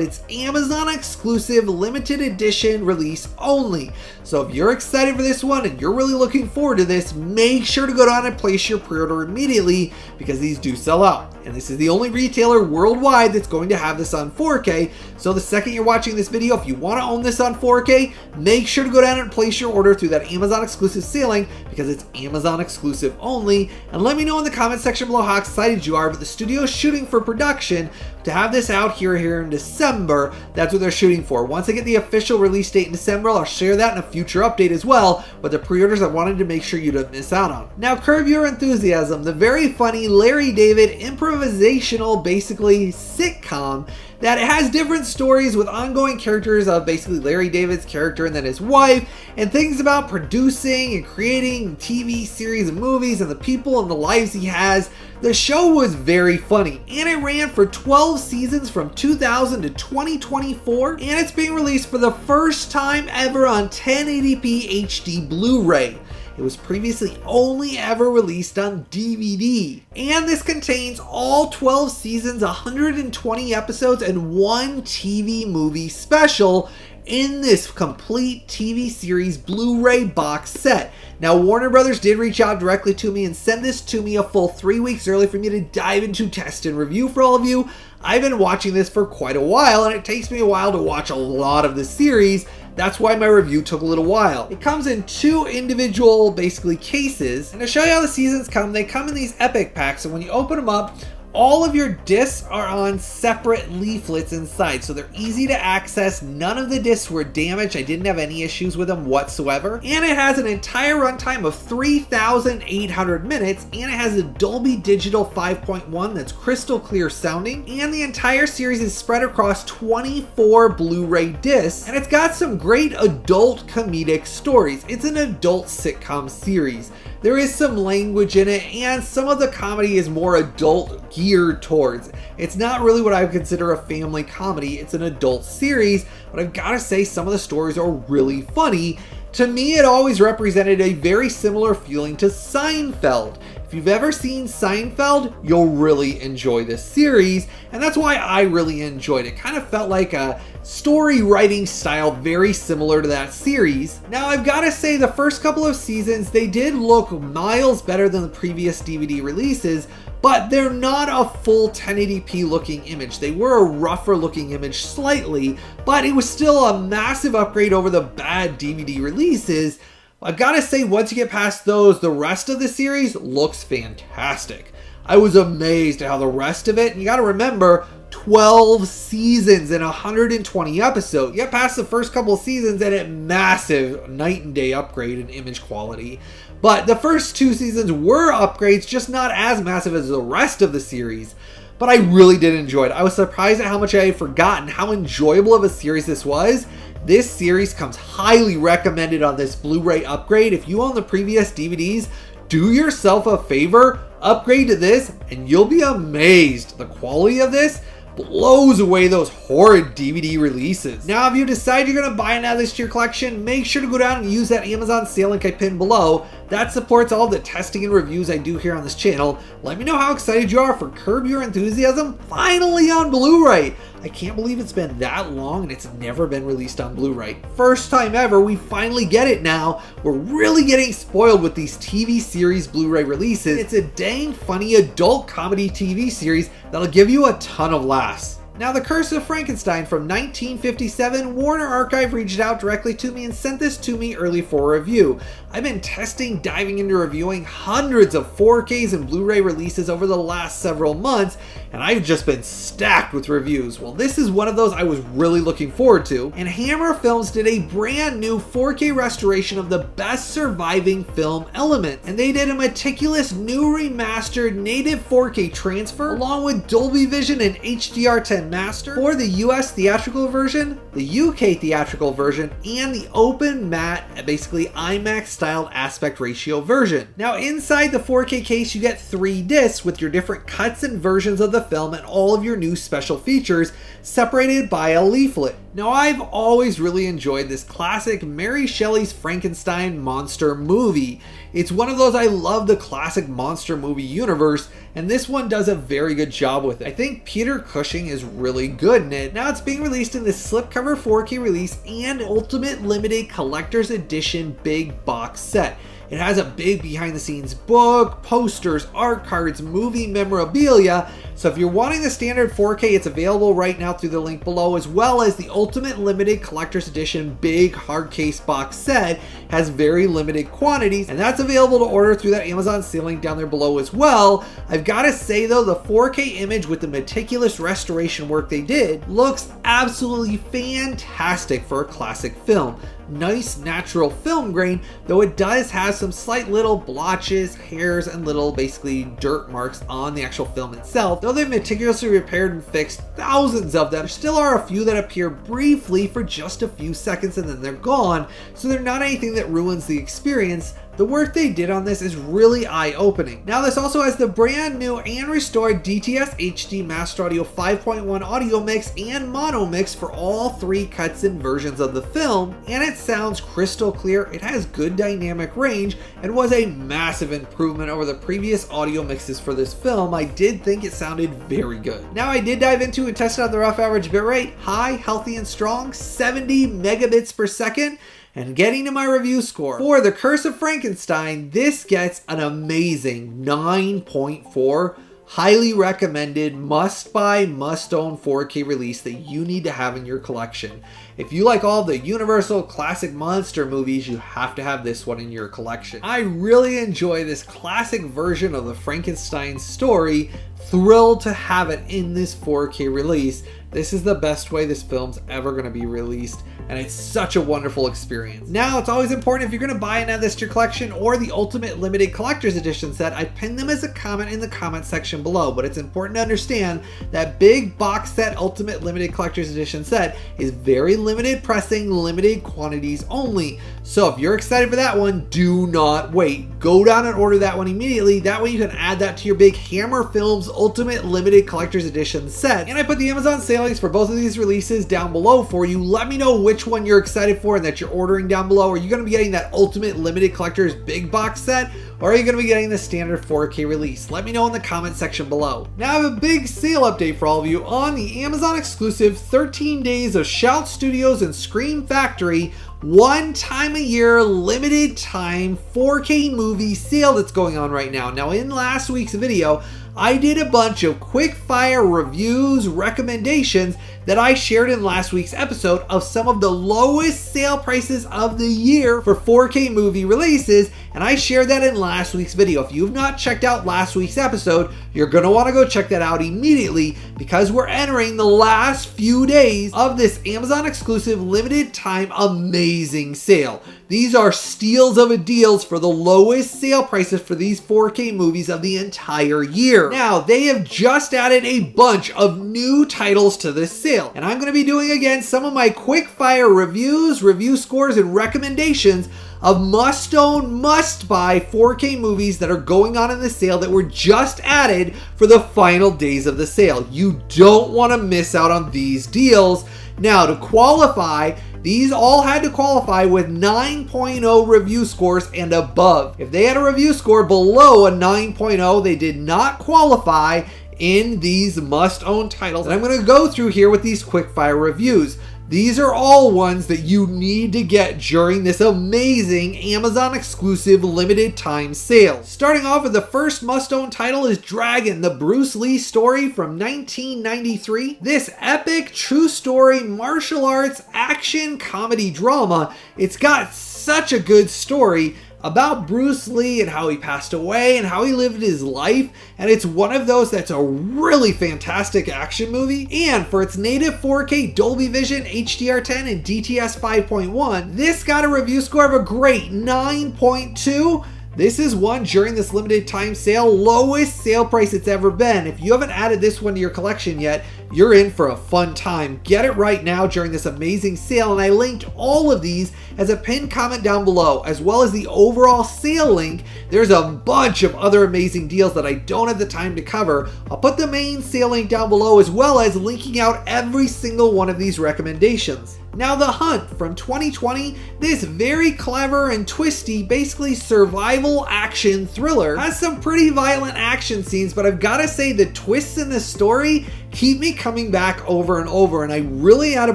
it's Amazon exclusive limited edition release only. So if you're excited for this one and you're really looking forward to this, make sure to go down and place your pre-order immediately because these do sell out. And this is the only retailer worldwide that's going to have this on 4K. So the second you're watching this video, if you want to own this on 4K, make sure to go down and place your order through that Amazon exclusive sale link because it's Amazon exclusive only. And let me know in the comment section below how excited you are, but the studio is shooting for production to have this out here in December. That's what they're shooting for. Once I get the official release date in December, I'll share that in a future update as well, but the pre-orders I wanted to make sure you don't miss out on. Now, Curb Your Enthusiasm, the very funny Larry David improvisational, basically sitcom that has different stories with ongoing characters of basically Larry David's character and then his wife, and things about producing and creating TV series and movies and the people and the lives he has. The show was very funny, and it ran for 12 seasons from 2000 to 2024, and it's being released for the first time ever on 1080p HD Blu Ray. It was previously only ever released on DVD. And this contains all 12 seasons, 120 episodes, and one TV movie special in this complete TV series Blu-ray box set. Now, Warner Brothers did reach out directly to me and send this to me a full 3 weeks early for me to dive into, test, and review for all of you. I've been watching this for quite a while, and it takes me a while to watch a lot of the series. That's why my review took a little while. It comes in two individual, basically, cases. And to show you how the seasons come, they come in these epic packs. And when you open them up, all of your discs are on separate leaflets inside, so they're easy to access. None of the discs were damaged. I didn't have any issues with them whatsoever. And it has an entire runtime of 3,800 minutes, and it has a Dolby Digital 5.1 that's crystal clear sounding, and the entire series is spread across 24 Blu-ray discs, and it's got some great adult comedic stories. It's an adult sitcom series. There is some language in it, and some of the comedy is more adult geared towards. It's not really what I would consider a family comedy. It's an adult series, but I've got to say some of the stories are really funny. To me, it always represented a very similar feeling to Seinfeld. If you've ever seen Seinfeld, you'll really enjoy this series, and that's why I really enjoyed it. It kind of felt like a story writing style very similar to that series. Now, I've got to say the first couple of seasons, they did look miles better than the previous DVD releases, but they're not a full 1080p looking image. They were a rougher looking image slightly, but it was still a massive upgrade over the bad DVD releases. I've got to say, once you get past those, the rest of the series looks fantastic. I was amazed at how the rest of it, and you got to remember, 12 seasons and 120 episodes. You get past the first couple of seasons and it massive night and day upgrade in image quality. But the first two seasons were upgrades, just not as massive as the rest of the series. But I really did enjoy it. I was surprised at how much I had forgotten how enjoyable of a series this was. This series comes highly recommended on this Blu-ray upgrade. If you own the previous DVDs, do yourself a favor, upgrade to this, and you'll be amazed. The quality of this blows away those horrid DVD releases. Now, if you decide you're going to buy and add this to your collection, make sure to go down and use that Amazon sale link I pinned below. That supports all the testing and reviews I do here on this channel. Let me know how excited you are for Curb Your Enthusiasm finally on Blu-ray. I can't believe it's been that long and it's never been released on Blu-ray. First time ever, we finally get it now. We're really getting spoiled with these TV series Blu-ray releases. It's a dang funny adult comedy TV series that'll give you a ton of laughs. Now, The Curse of Frankenstein from 1957, Warner Archive reached out directly to me and sent this to me early for review. I've been testing, diving into reviewing hundreds of 4Ks and Blu-ray releases over the last several months, and I've just been stacked with reviews. Well, this is one of those I was really looking forward to, and Hammer Films did a brand new 4K restoration of the best surviving film Element, and they did a meticulous new remastered native 4K transfer along with Dolby Vision and HDR10 Master for the US theatrical version, the UK theatrical version, and the open matte, basically IMAX styled aspect ratio version. Now, inside the 4K case, you get 3 discs with your different cuts and versions of the film and all of your new special features separated by a leaflet. Now, I've always really enjoyed this classic Mary Shelley's Frankenstein monster movie. It's one of those, I love the classic monster movie universe, and this one does a very good job with it. I think Peter Cushing is really good in it. Now, it's being released in this slipcover 4K release and Ultimate Limited Collector's Edition big box set. It has a big behind the scenes book, posters, art cards, movie memorabilia. So if you're wanting the standard 4K, it's available right now through the link below, as well as the Ultimate Limited Collector's Edition big hard case box set has very limited quantities, and that's available to order through that Amazon sale link down there below as well. I've got to say though, the 4K image with the meticulous restoration work they did looks absolutely fantastic for a classic film. Nice natural film grain, though it does have some slight little blotches, hairs, and little basically dirt marks on the actual film itself. Though they've meticulously repaired and fixed thousands of them, there still are a few that appear briefly for just a few seconds and then they're gone, so they're not anything that ruins the experience. The work they did on this is really eye-opening. Now this also has the brand new and restored DTS HD Master Audio 5.1 audio mix and mono mix for all 3 cuts and versions of the film, and it sounds crystal clear, it has good dynamic range, and was a massive improvement over the previous audio mixes for this film. I did think it sounded very good. Now I did dive into and test out the rough average bitrate, high, healthy, and strong, 70 megabits per second. And getting to my review score for The Curse of Frankenstein, this gets an amazing 9.4. Highly recommended, must buy, must own 4K release that you need to have in your collection. If you like all the Universal classic monster movies, you have to have this one in your collection. I really enjoy this classic version of the Frankenstein story. Thrilled to have it in this 4K release. This is the best way this film's ever going to be released, and it's such a wonderful experience. Now, it's always important if you're going to buy and add this to your collection or the Ultimate Limited Collector's Edition set, I pinned them as a comment in the comment section below, but it's important to understand that big box set Ultimate Limited Collector's Edition set is very limited pressing, limited quantities only. So if you're excited for that one, do not wait. Go down and order that one immediately. That way you can add that to your big Hammer Films Ultimate Limited Collector's Edition set. And I put the Amazon sale links for both of these releases down below for you. Let me know which one you're excited for and that you're ordering down below. Are you going to be getting that Ultimate Limited Collector's big box set, or are you going to be getting the standard 4K release? Let me know in the comment section below. Now I have a big sale update for all of you on the Amazon exclusive 13 days of Shout Studios and Scream Factory one time a year limited time 4K movie sale that's going on right now. Now in last week's video, I did a bunch of quick fire reviews, recommendations that I shared in last week's episode of some of the lowest sale prices of the year for 4K movie releases, and I shared that in last week's video. If you've not checked out last week's episode, you're going to want to go check that out immediately because we're entering the last few days of this Amazon exclusive limited time amazing sale. These are steals of a deals for the lowest sale prices for these 4K movies of the entire year. Now, they have just added a bunch of new titles to this sale, and I'm going to be doing again some of my quick fire reviews, review scores, and recommendations of must-own, must-buy 4K movies that are going on in the sale that were just added for the final days of the sale. You don't want to miss out on these deals. Now, to qualify, these all had to qualify with 9.0 review scores and above. If they had a review score below a 9.0, they did not qualify in these must-own titles. And I'm going to go through here with these quick-fire reviews. These are all ones that you need to get during this amazing Amazon exclusive limited time sale. Starting off with the first must-own title is Dragon, the Bruce Lee story from 1993. This epic true story martial arts action comedy drama. It's got such a good story about Bruce Lee and how he passed away and how he lived his life, and it's one of those that's a really fantastic action movie. And for its native 4K Dolby Vision, HDR10, and DTS 5.1, this got a review score of a great 9.2. This is one during this limited time sale, lowest sale price it's ever been. If you haven't added this one to your collection yet, you're in for a fun time. Get it right now during this amazing sale, and I linked all of these as a pinned comment down below, as well as the overall sale link. There's a bunch of other amazing deals that I don't have the time to cover. I'll put the main sale link down below, as well as linking out every single one of these recommendations. Now, The Hunt from 2020, this very clever and twisty, basically survival action thriller, has some pretty violent action scenes, but I've got to say the twists in this story keep me coming back over and over, and I really had a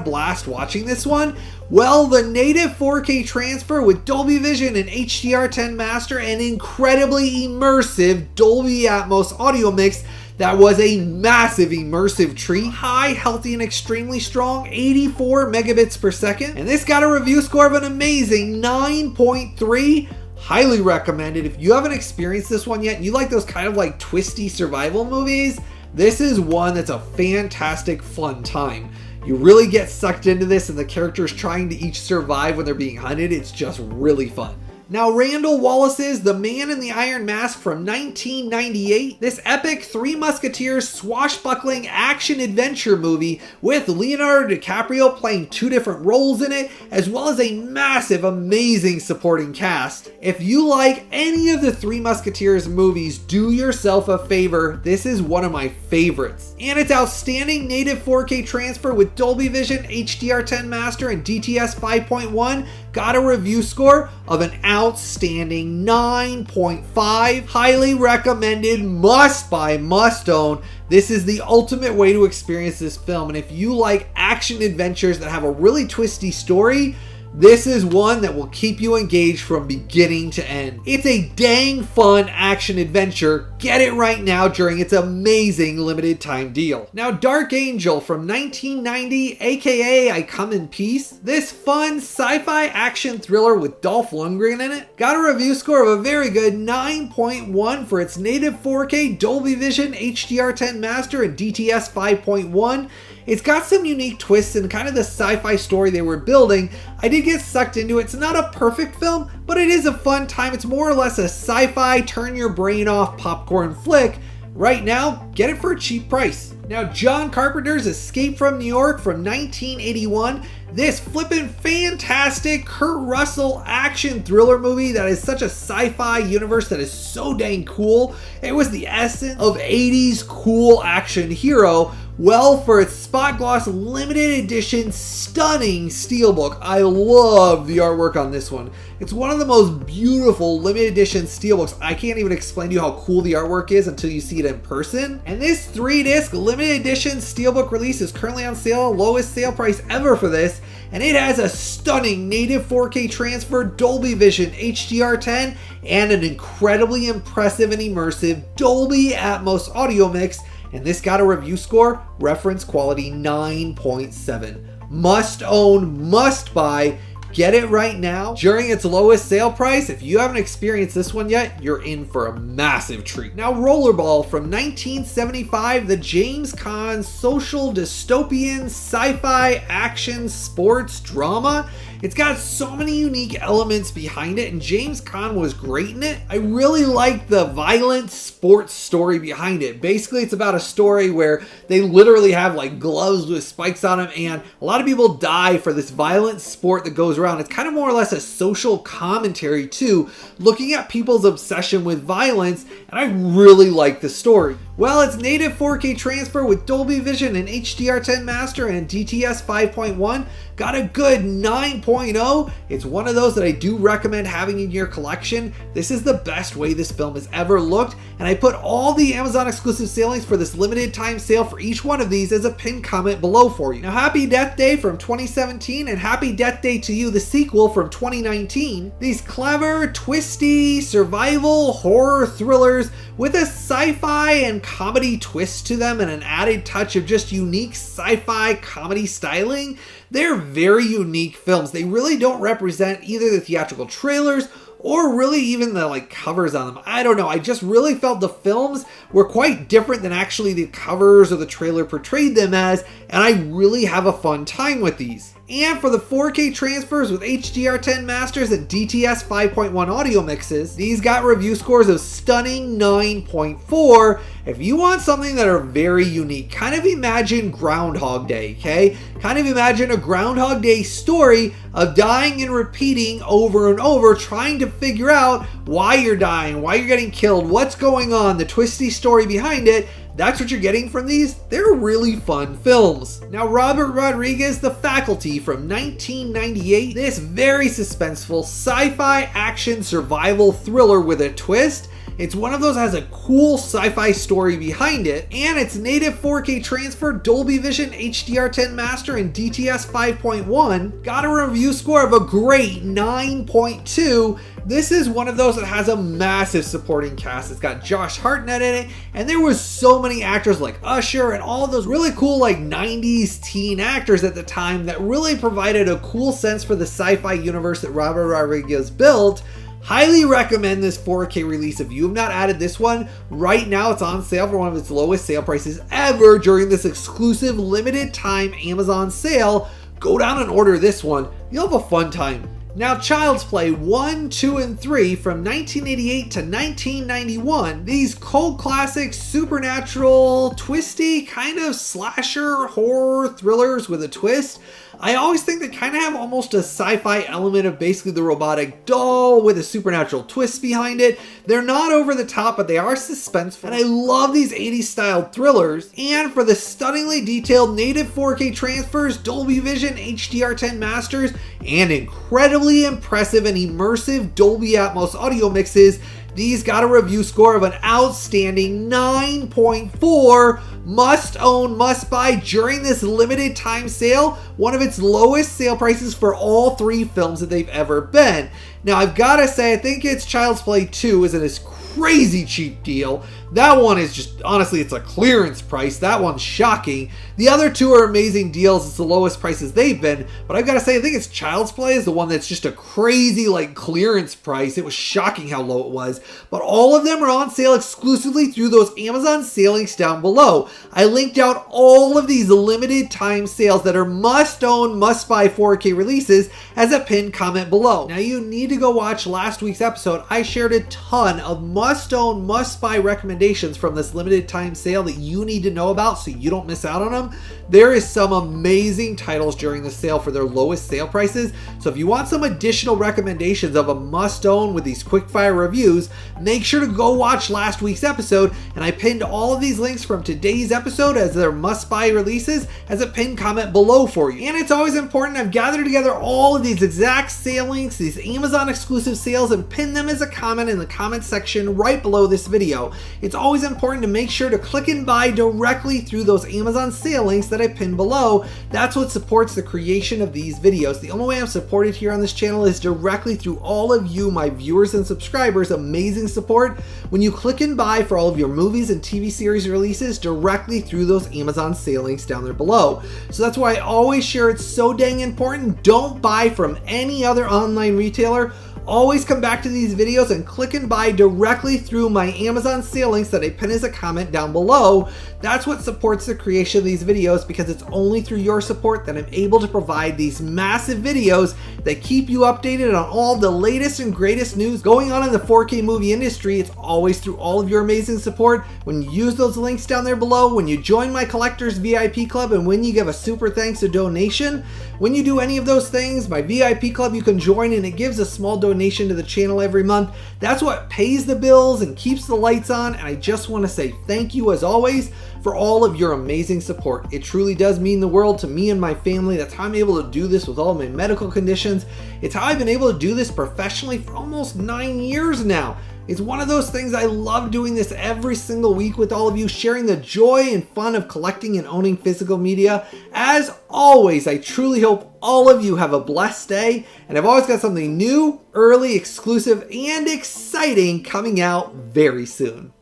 blast watching this one. Well, the native 4K transfer with Dolby Vision and HDR10 master and incredibly immersive Dolby Atmos audio mix that was a massive immersive treat. High, healthy, and extremely strong, 84 megabits per second. And this got a review score of an amazing 9.3. Highly recommended. If you haven't experienced this one yet and you like those kind of like twisty survival movies, this is one that's a fantastic fun time. You really get sucked into this and the characters trying to each survive when they're being hunted. It's just really fun. Now, Randall Wallace's The Man in the Iron Mask from 1998. This epic Three Musketeers swashbuckling action-adventure movie with Leonardo DiCaprio playing two different roles in it, as well as a massive, amazing supporting cast. If you like any of the Three Musketeers movies, do yourself a favor. This is one of my favorites. And its outstanding native 4K transfer with Dolby Vision, HDR10 Master, and DTS 5.1 got a review score of an outstanding 9.5. Highly recommended, must buy, must own. This is the ultimate way to experience this film. And if you like action adventures that have a really twisty story, this is one that will keep you engaged from beginning to end. It's a dang fun action adventure. Get it right now during its amazing limited time deal. Now, Dark Angel from 1990, aka I Come in Peace. This fun sci-fi action thriller with Dolph Lundgren in it got a review score of a very good 9.1 for its native 4K Dolby Vision, HDR10 Master, and DTS 5.1. It's got some unique twists and kind of the sci-fi story they were building. I did get sucked into it. It's not a perfect film, but it is a fun time. It's more or less a sci-fi turn your brain off popcorn flick. Right now, get it for a cheap price. Now, John Carpenter's Escape from New York from 1981. This flippin' fantastic Kurt Russell action thriller movie that is such a sci-fi universe that is so dang cool. It was the essence of 80s cool action hero. Well, for its spot gloss limited edition stunning steelbook. I love the artwork on this one. It's one of the most beautiful limited edition steelbooks. I can't even explain to you how cool the artwork is until you see it in person. And this 3-disc limited edition steelbook release is currently on sale, lowest sale price ever for this. And it has a stunning native 4K transfer, Dolby Vision, HDR10, and an incredibly impressive and immersive Dolby Atmos audio mix. And this got a review score, reference quality 9.7. Must own, must buy. Get it right now during its lowest sale price. If you haven't experienced this one yet, you're in for a massive treat. Now, Rollerball from 1975, the James Caan social dystopian sci-fi action sports drama. It's got so many unique elements behind it, and James Caan was great in it. I really like the violent sports story behind it. Basically, it's about a story where they literally have like gloves with spikes on them, and a lot of people die for this violent sport that goes around. It's kind of more or less a social commentary too, looking at people's obsession with violence, and I really like the story. Well, its native 4K transfer with Dolby Vision and HDR10 Master and DTS 5.1 got a good 9.0. It's one of those that I do recommend having in your collection. This is the best way this film has ever looked, and I put all the Amazon exclusive sale links for this limited time sale for each one of these as a pinned comment below for you. Now, Happy Death Day from 2017 and Happy Death Day to You, the sequel from 2019. These clever, twisty, survival horror thrillers with a sci-fi and comedy twist to them and an added touch of just unique sci-fi comedy styling. They're very unique films. They really don't represent either the theatrical trailers or really even the like covers on them. I don't know. I just really felt the films were quite different than actually the covers or the trailer portrayed them as, and I really have a fun time with these. And for the 4K transfers with HDR10 Masters and DTS 5.1 audio mixes, these got review scores of stunning 9.4. If you want something that are very unique, kind of imagine Groundhog Day, okay? Kind of imagine a Groundhog Day story of dying and repeating over and over, trying to figure out why you're dying, why you're getting killed, what's going on, the twisty story behind it. That's what you're getting from these. They're really fun films. Now, Robert Rodriguez, The Faculty from 1998. This very suspenseful sci-fi action survival thriller with a twist It's one of those that has a cool sci-fi story behind it, and its native 4K transfer, Dolby Vision, HDR10 master, and DTS 5.1 got a review score of a great 9.2. This is one of those that has a massive supporting cast. It's got Josh Hartnett in it, and there was so many actors like Usher and all of those really cool like 90s teen actors at the time that really provided a cool sense for the sci-fi universe that Robert Rodriguez built. Highly recommend this 4K release. If you have not added this one, right now it's on sale for one of its lowest sale prices ever during this exclusive limited time Amazon sale. Go down and order this one. You'll have a fun time. Now, Child's Play 1, 2, and 3 from 1988 to 1991, these cult classic, supernatural, twisty, kind of slasher horror thrillers with a twist. I always think they kind of have almost a sci-fi element of basically the robotic doll with a supernatural twist behind it. They're not over the top, but they are suspenseful. And I love these 80s style thrillers. And for the stunningly detailed native 4K transfers, Dolby Vision, HDR10 masters, and incredibly impressive and immersive Dolby Atmos audio mixes, these got a review score of an outstanding 9.4. Must own, must buy during this limited time sale. One of its lowest sale prices for all 3 films that they've ever been. Now, I've got to say, I think it's Child's Play 2 isn't as crazy cheap deal. That one is just, honestly, it's a clearance price. That one's shocking. The other 2 are amazing deals. It's the lowest prices they've been. But I've got to say, I think it's Child's Play is the one that's just a crazy, like, clearance price. It was shocking how low it was. But all of them are on sale exclusively through those Amazon sale links down below. I linked out all of these limited time sales that are must own, must buy 4K releases as a pinned comment below. Now, you need to go watch last week's episode. I shared a ton of must own, must buy recommendations from this limited time sale that you need to know about so you don't miss out on them. There is some amazing titles during the sale for their lowest sale prices. So if you want some additional recommendations of a must own with these quickfire reviews, make sure to go watch last week's episode. And I pinned all of these links from today's episode as their must buy releases as a pinned comment below for you. And it's always important, I've gathered together all of these exact sale links, these Amazon exclusive sales, and pinned them as a comment in the comment section right below this video. It's always important to make sure to click and buy directly through those Amazon sale links that I pinned below. That's what supports the creation of these videos. The only way I'm supported here on this channel is directly through all of you, my viewers and subscribers. Amazing support when you click and buy for all of your movies and TV series releases directly through those Amazon sale links down there below. So that's why I always share it's so dang important. Don't buy from any other online retailer. Always come back to these videos and click and buy directly through my Amazon sale links that I pin as a comment down below. That's what supports the creation of these videos, because it's only through your support that I'm able to provide these massive videos that keep you updated on all the latest and greatest news going on in the 4K movie industry. It's always through all of your amazing support. When you use those links down there below, when you join my collectors VIP club, and when you give a super thanks a donation, when you do any of those things, my VIP club you can join, and it gives a small donation to the channel every month. That's what pays the bills and keeps the lights on, and I just want to say thank you as always for all of your amazing support. It truly does mean the world to me and my family. That's how I'm able to do this with all of my medical conditions. It's how I've been able to do this professionally for almost 9 years now. It's one of those things I love doing this every single week with all of you, sharing the joy and fun of collecting and owning physical media. As always, I truly hope all of you have a blessed day, and I've always got something new, early, exclusive, and exciting coming out very soon.